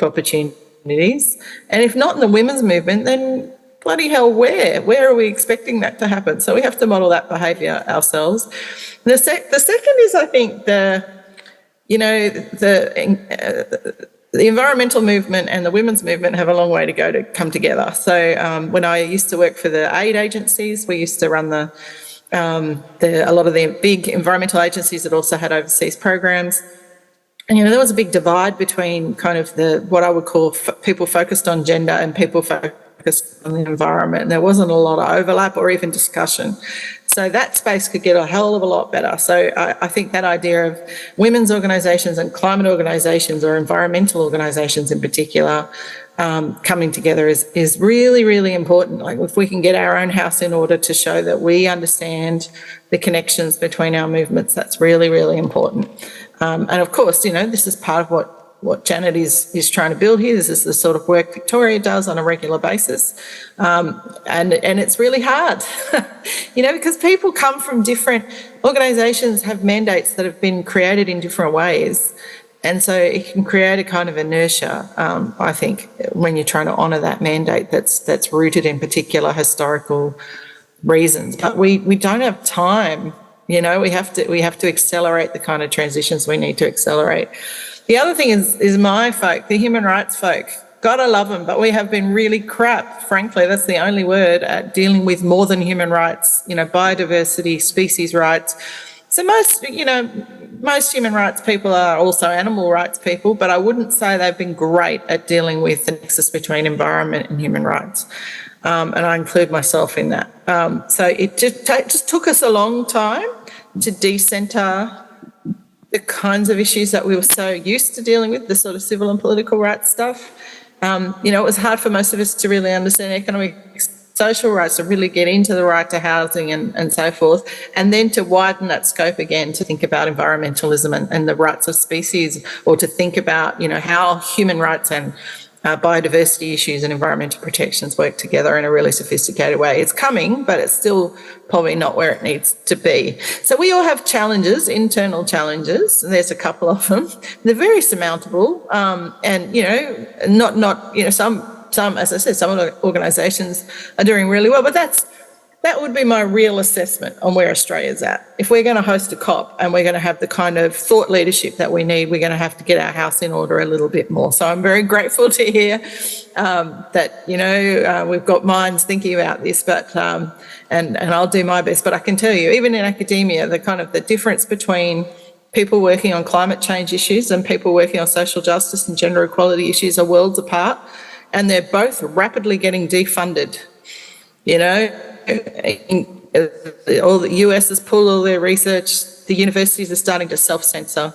opportunities. And if not in the women's movement, then bloody hell, where are we expecting that to happen? So we have to model that behaviour ourselves. The second is, I think, the environmental movement and the women's movement have a long way to go to come together. So when I used to work for the aid agencies, we used to run a lot of the big environmental agencies that also had overseas programs. And, there was a big divide between kind of what I would call people focused on gender and people focused on the environment. And there wasn't a lot of overlap or even discussion. So that space could get a hell of a lot better. So I think that idea of women's organisations and climate organisations, or environmental organisations in particular, coming together is really, really important. Like, if we can get our own house in order to show that we understand the connections between our movements, that's really, really important. And of course, this is part of what Janet is trying to build here. This is the sort of work Victoria does on a regular basis. And it's really hard, because people come from different organisations, have mandates that have been created in different ways. And so it can create a kind of inertia, I think, when you're trying to honour that mandate that's rooted in particular historical reasons. But we don't have time, you know, we have to accelerate the kind of transitions we need to accelerate. The other thing is my folk, the human rights folk. God, I love them, but we have been really crap, frankly, that's the only word, at dealing with more than human rights, you know, biodiversity, species rights. So most human rights people are also animal rights people, but I wouldn't say they've been great at dealing with the nexus between environment and human rights. And I include myself in that. So it just took us a long time to decentre the kinds of issues that we were so used to dealing with, the sort of civil and political rights stuff. It was hard for most of us to really understand economic, social rights, to really get into the right to housing and so forth, and then to widen that scope again to think about environmentalism and the rights of species, or to think about, how human rights and biodiversity issues and environmental protections work together in a really sophisticated way. It's coming, but it's still probably not where it needs to be. So we all have challenges, internal challenges, and there's a couple of them. They're very surmountable, and some, as I said, some of the organisations are doing really well, but that would be my real assessment on where Australia's at. If we're going to host a COP and we're going to have the kind of thought leadership that we need, we're going to have to get our house in order a little bit more. So I'm very grateful to hear that, we've got minds thinking about this, but and I'll do my best. But I can tell you, even in academia, the difference between people working on climate change issues and people working on social justice and gender equality issues are worlds apart, and they're both rapidly getting defunded. All the US has pulled all their research, the universities are starting to self-censor.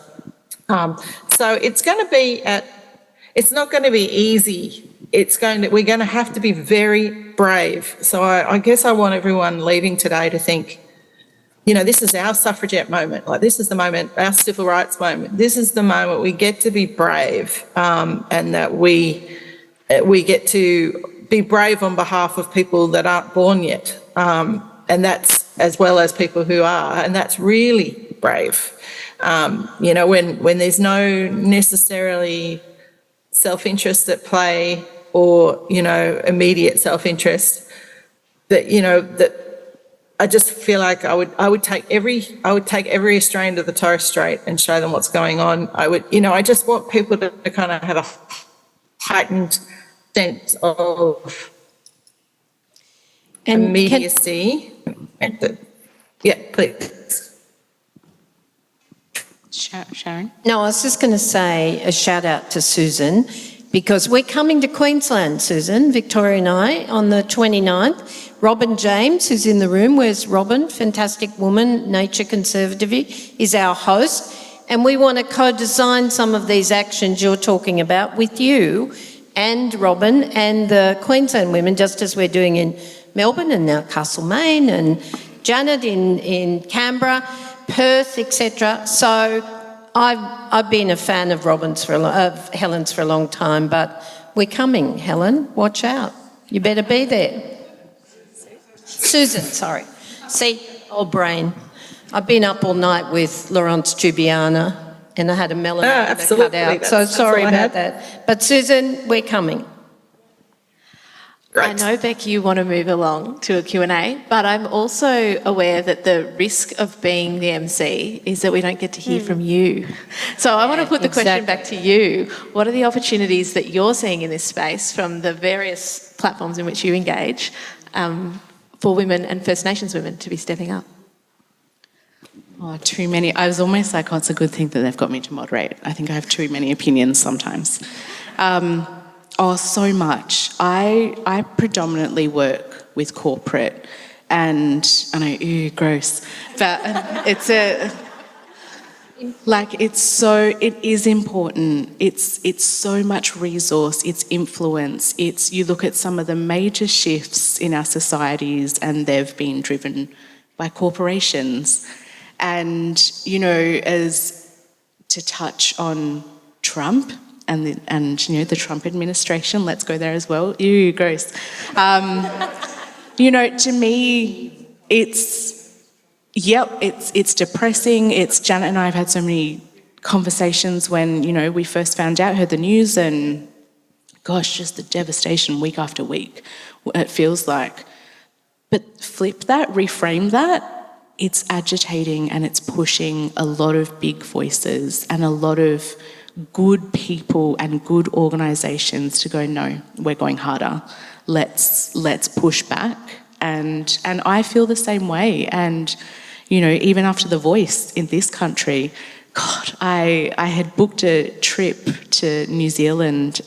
So it's not going to be easy. We're going to have to be very brave. So I guess I want everyone leaving today to think, this is our suffragette moment. Like, this is the moment, our civil rights moment. This is the moment we get to be brave, and that we get to be brave on behalf of people that aren't born yet. And that's as well as people who are, and that's really brave. When there's no necessarily self-interest at play, or, immediate self-interest, that I just feel like I would take every Australian to the Torres Strait and show them what's going on. I just want people to kind of have a heightened sense of immediacy. Yeah, please. Sharon? No, I was just going to say a shout out to Susan, because we're coming to Queensland, Susan, Victoria and I, on the 29th. Robin James, who's in the room, where's Robin? Fantastic woman, nature conservative, is our host. And we want to co-design some of these actions you're talking about with you and Robin and the Queensland women, just as we're doing in Melbourne and now Castlemaine, and Janet in Canberra, Perth, etc. So I've been a fan of Helen's for a long time, but we're coming, Helen. Watch out. You better be there. Susan, sorry. See, old brain. I've been up all night with Laurence Jubiana, and I had a melanoma cut out, so sorry about that. But Susan, we're coming. Great. I know, Beck, you want to move along to a Q&A, but I'm also aware that the risk of being the MC is that we don't get to hear from you. So I want to put the question back to you. What are the opportunities that you're seeing in this space from the various platforms in which you engage for women and First Nations women to be stepping up? Oh, too many. I was almost like, it's a good thing that they've got me to moderate. I think I have too many opinions sometimes. So much. I predominantly work with corporate, and I know, gross, but it is important. It's so much resource, it's influence, you look at some of the major shifts in our societies and they've been driven by corporations. And, as to touch on Trump, and the Trump administration, let's go there as well. Ew, gross. To me, it's depressing. Janet and I have had so many conversations when, we first found out, heard the news, and gosh, just the devastation week after week, it feels like. But flip that, reframe that, it's agitating and it's pushing a lot of big voices and a lot of good people and good organisations to go, no, we're going harder. Let's push back. And I feel the same way. And, even after The Voice in this country, God, I had booked a trip to New Zealand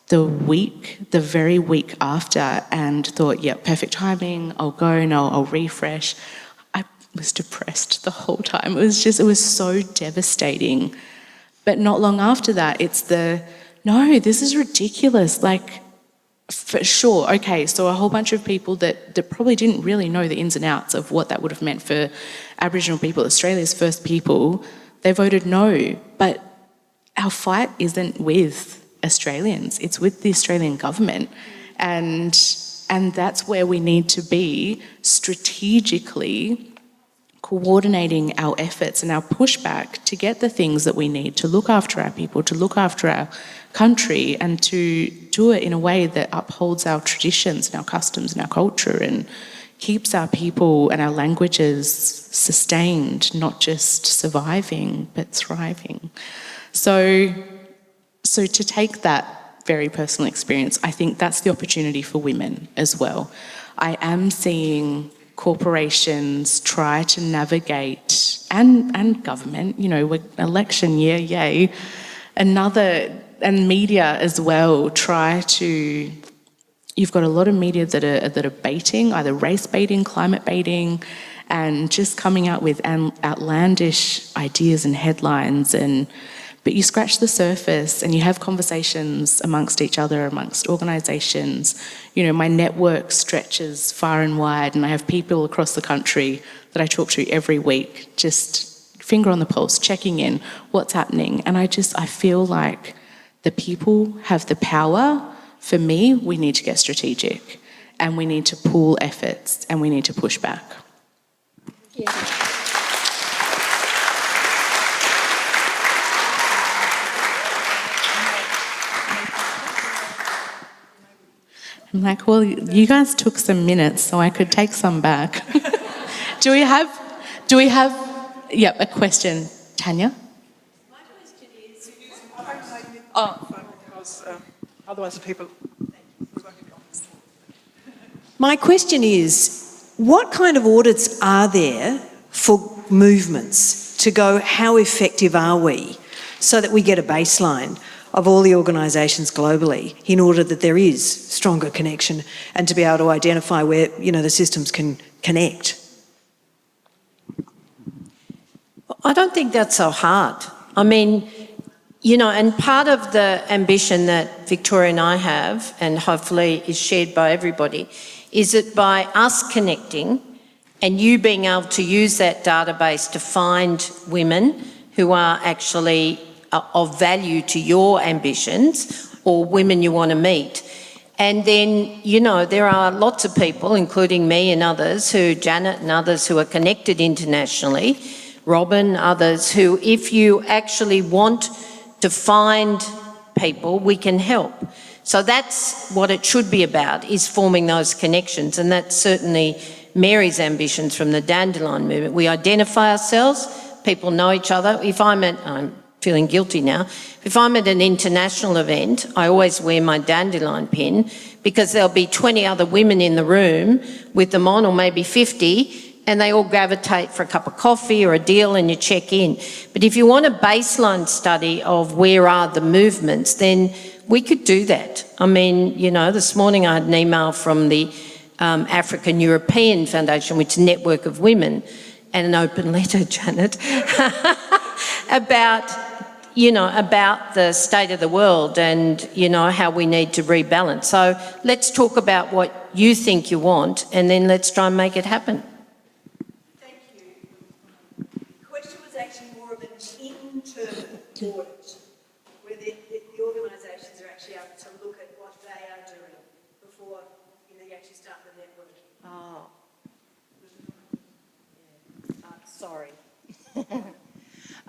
the very week after, and thought, yeah, perfect timing, I'll go and I'll refresh. I was depressed the whole time. It was so devastating. But not long after that, it's no, this is ridiculous. Like, for sure, okay, so a whole bunch of people that probably didn't really know the ins and outs of what that would have meant for Aboriginal people, Australia's first people, they voted no. But our fight isn't with Australians, it's with the Australian government. And that's where we need to be strategically coordinating our efforts and our pushback to get the things that we need to look after our people, to look after our country, and to do it in a way that upholds our traditions and our customs and our culture and keeps our people and our languages sustained, not just surviving, but thriving. So to take that very personal experience, I think that's the opportunity for women as well. I am seeing corporations try to navigate, and government, we're election year, yay, and media as well, you've got a lot of media that are baiting, either race baiting, climate baiting, and just coming out with outlandish ideas and headlines. But you scratch the surface and you have conversations amongst each other, amongst organisations. My network stretches far and wide, and I have people across the country that I talk to every week, just finger on the pulse, checking in, what's happening. And I feel like the people have the power. For me, we need to get strategic, and we need to pool efforts, and we need to push back. Yeah. I'm like, well, you guys took some minutes, so I could take some back. Do we have, a question? Tanya? My question is... because otherwise the people... My question is, what kind of audits are there for movements to go, how effective are we, so that we get a baseline of all the organisations globally in order that there is stronger connection and to be able to identify where, the systems can connect? I don't think that's so hard. I mean, and part of the ambition that Victoria and I have, and hopefully is shared by everybody, is that by us connecting and you being able to use that database to find women who are actually of value to your ambitions or women you want to meet. And then, there are lots of people, including me and others, Janet and others who are connected internationally, Robin, others, who if you actually want to find people, we can help. So that's what it should be about, is forming those connections. And that's certainly Mary's ambitions from the Dandelion movement. We identify ourselves, people know each other. I'm feeling guilty now. If I'm at an international event, I always wear my Dandelion pin because there'll be 20 other women in the room with them on, or maybe 50, and they all gravitate for a cup of coffee or a deal and you check in. But if you want a baseline study of where are the movements, then we could do that. I mean, this morning I had an email from the African European Foundation, which is a network of women, and an open letter, Janet, about the state of the world and, how we need to rebalance. So let's talk about what you think you want, and then let's try and make it happen. Thank you. The question was actually more of an internal audit, where the organisations are actually able to look at what they are doing before you actually start the network. Sorry.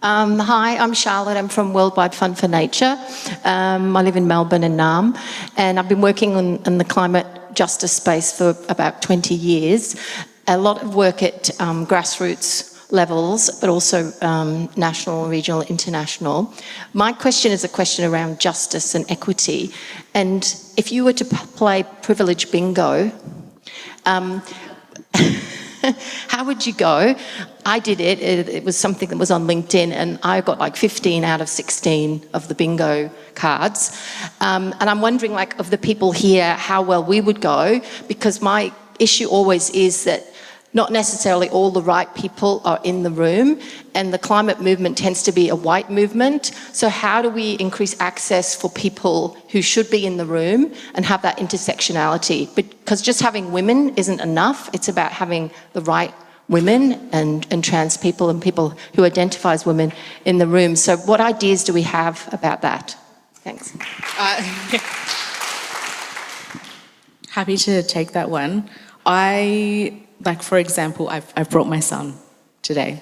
Hi, I'm Charlotte. I'm from Worldwide Fund for Nature. I live in Melbourne and Naarm, and I've been working in the climate justice space for about 20 years. A lot of work at grassroots levels, but also national, regional, international. My question is a question around justice and equity. And if you were to play privilege bingo, how would you go? I did it. It was something that was on LinkedIn, and I got like 15 out of 16 of the bingo cards. And I'm wondering, like, of the people here, how well we would go, because my issue always is that not necessarily all the right people are in the room, and the climate movement tends to be a white movement. So how do we increase access for people who should be in the room and have that intersectionality? Because just having women isn't enough. It's about having the right women and trans people and people who identify as women in the room. So what ideas do we have about that? Thanks. Happy to take that one. Like, for example, I've brought my son today,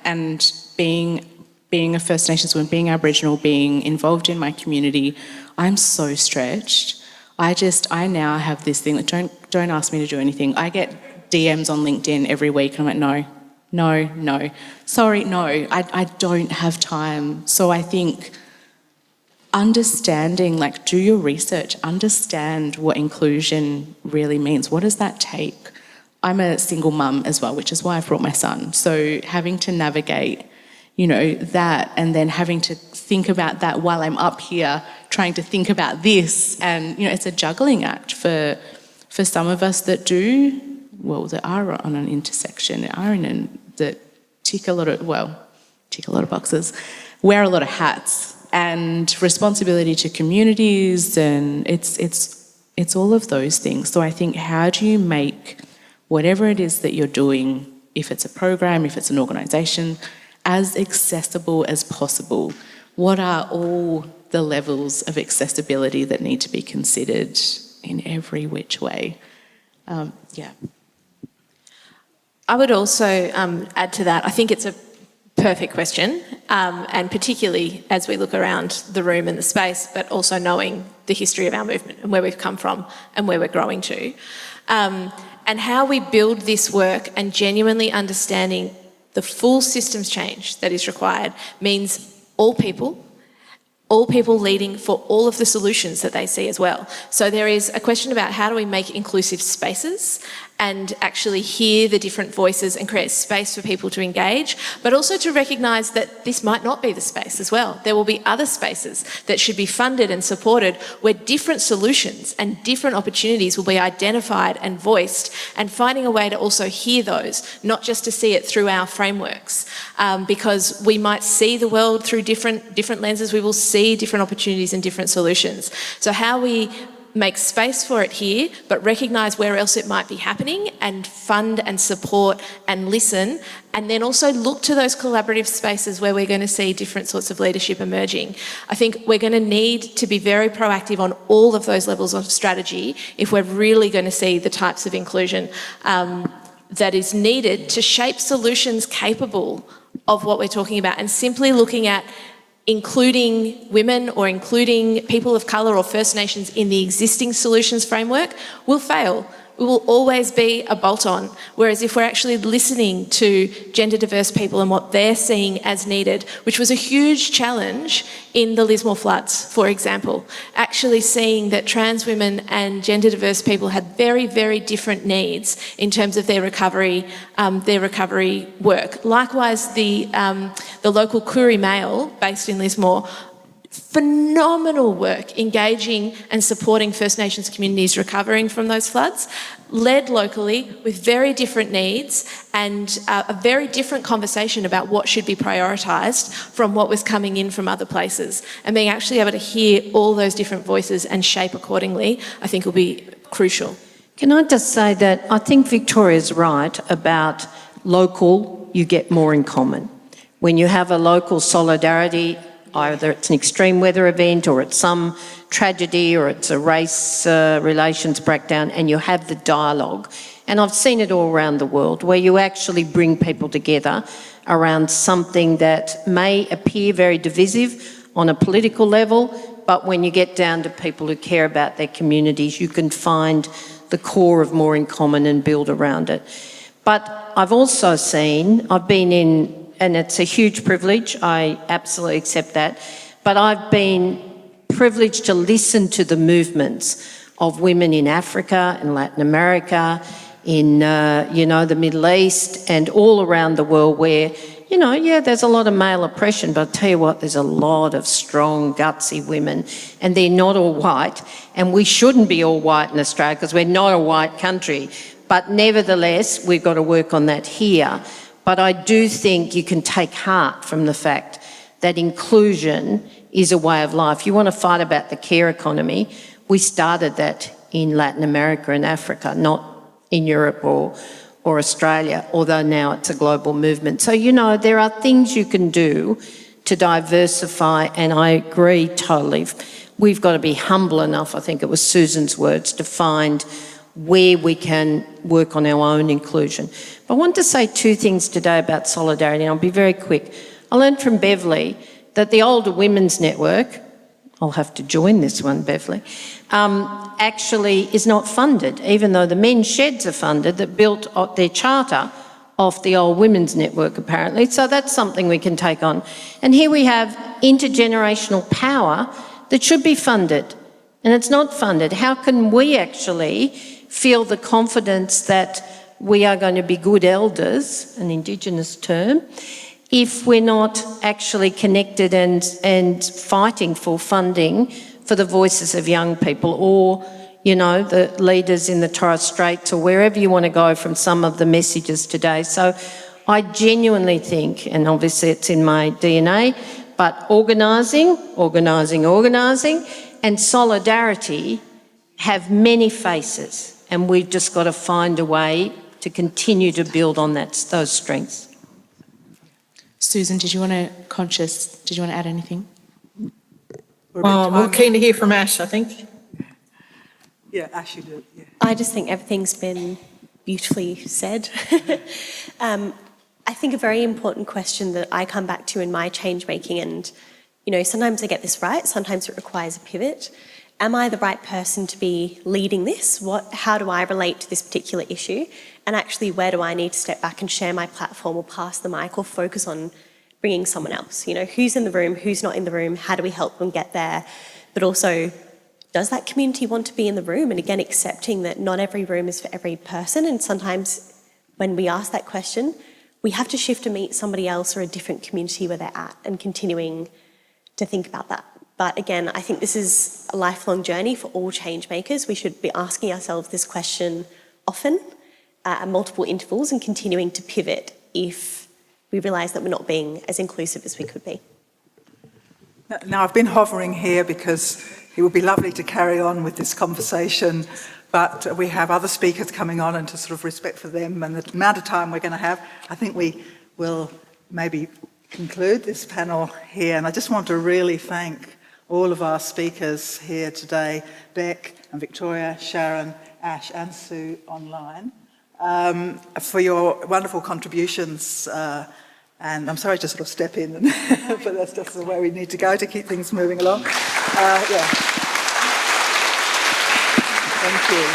and being a First Nations woman, being Aboriginal, being involved in my community, I'm so stretched. I now have this thing that don't ask me to do anything. I get DMs on LinkedIn every week, and I'm like, no, sorry, no, I don't have time. So I think understanding, like, do your research, understand what inclusion really means. What does that take? I'm a single mum as well, which is why I've brought my son. So having to navigate, that, and then having to think about that while I'm up here trying to think about this, and it's a juggling act for some of us that are on an intersection, that tick a lot of boxes, wear a lot of hats, and responsibility to communities, and it's all of those things. So I think, how do you make whatever it is that you're doing, if it's a program, if it's an organisation, as accessible as possible? What are all the levels of accessibility that need to be considered in every which way? I would also add to that, I think it's a perfect question, and particularly as we look around the room and the space, but also knowing the history of our movement and where we've come from and where we're growing to. And how we build this work and genuinely understanding the full systems change that is required means all people leading for all of the solutions that they see as well. So there is a question about how do we make inclusive spaces and actually hear the different voices and create space for people to engage, but also to recognise that this might not be the space as well. There will be other spaces that should be funded and supported where different solutions and different opportunities will be identified and voiced, and finding a way to also hear those, not just to see it through our frameworks, because we might see the world through different lenses. We will see different opportunities and different solutions. So how we make space for it here, but recognise where else it might be happening, and fund and support and listen, and then also look to those collaborative spaces where we're going to see different sorts of leadership emerging. I think we're going to need to be very proactive on all of those levels of strategy if we're really going to see the types of inclusion that is needed to shape solutions capable of what we're talking about. And simply looking at including women or including people of colour or First Nations in the existing solutions framework will fail. We will always be a bolt-on. Whereas if we're actually listening to gender diverse people and what they're seeing as needed, which was a huge challenge in the Lismore floods, for example, actually seeing that trans women and gender diverse people had very, very different needs in terms of their recovery work. Likewise, the local Koori Mail, based in Lismore, phenomenal work engaging and supporting First Nations communities recovering from those floods, led locally with very different needs and a very different conversation about what should be prioritised from what was coming in from other places. And being actually able to hear all those different voices and shape accordingly, I think will be crucial. Can I just say that I think Victoria's right about local, you get more in common. When you have a local solidarity either it's an extreme weather event or it's some tragedy or it's a race relations breakdown, and you have the dialogue. And I've seen it all around the world where you actually bring people together around something that may appear very divisive on a political level, but when you get down to people who care about their communities, you can find the core of more in common and build around it. But I've also seen, I've been in, and it's a huge privilege, I absolutely accept that, but I've been privileged to listen to the movements of women in Africa and Latin America, in, the Middle East and all around the world where, there's a lot of male oppression, but I'll tell you what, there's a lot of strong, gutsy women, and they're not all white, and we shouldn't be all white in Australia because we're not a white country, but nevertheless, we've got to work on that here. But I do think you can take heart from the fact that inclusion is a way of life. You want to fight about the care economy, we started that in Latin America and Africa, not in Europe or Australia, although now it's a global movement. So, there are things you can do to diversify, and I agree totally. We've got to be humble enough, I think it was Susan's words, to find where we can work on our own inclusion. But I want to say two things today about solidarity, and I'll be very quick. I learned from Beverly that the Older Women's Network, I'll have to join this one, Beverly, actually is not funded, even though the men's sheds are funded that built their charter off the Old Women's Network, apparently. So that's something we can take on. And here we have intergenerational power that should be funded, and it's not funded. How can we actually feel the confidence that we are going to be good elders, an Indigenous term, if we're not actually connected and fighting for funding for the voices of young people, or, the leaders in the Torres Straits, or wherever you want to go from some of the messages today. So I genuinely think, and obviously it's in my DNA, but organising, and solidarity have many faces, and we've just got to find a way to continue to build on those strengths. Susan, did you want to add anything? We're keen to hear from Ash, I think. Yeah, Ash, you do. Yeah. I just think everything's been beautifully said. I think a very important question that I come back to in my change making, and sometimes I get this right, sometimes it requires a pivot. Am I the right person to be leading this? How do I relate to this particular issue? And actually, where do I need to step back and share my platform or pass the mic or focus on bringing someone else? Who's in the room, who's not in the room, how do we help them get there? But also, does that community want to be in the room? And again, accepting that not every room is for every person. And sometimes when we ask that question, we have to shift to meet somebody else or a different community where they're at, and continuing to think about that. But again, I think this is a lifelong journey for all change makers. We should be asking ourselves this question often, at multiple intervals, and continuing to pivot if we realise that we're not being as inclusive as we could be. Now, I've been hovering here because it would be lovely to carry on with this conversation, but we have other speakers coming on, and to sort of respect for them and the amount of time we're going to have, I think we will maybe conclude this panel here. And I just want to really thank all of our speakers here today, Beck and Victoria, Sharon, Ash and Sue online, for your wonderful contributions. And I'm sorry to sort of step in, but that's just the way we need to go to keep things moving along. Thank you.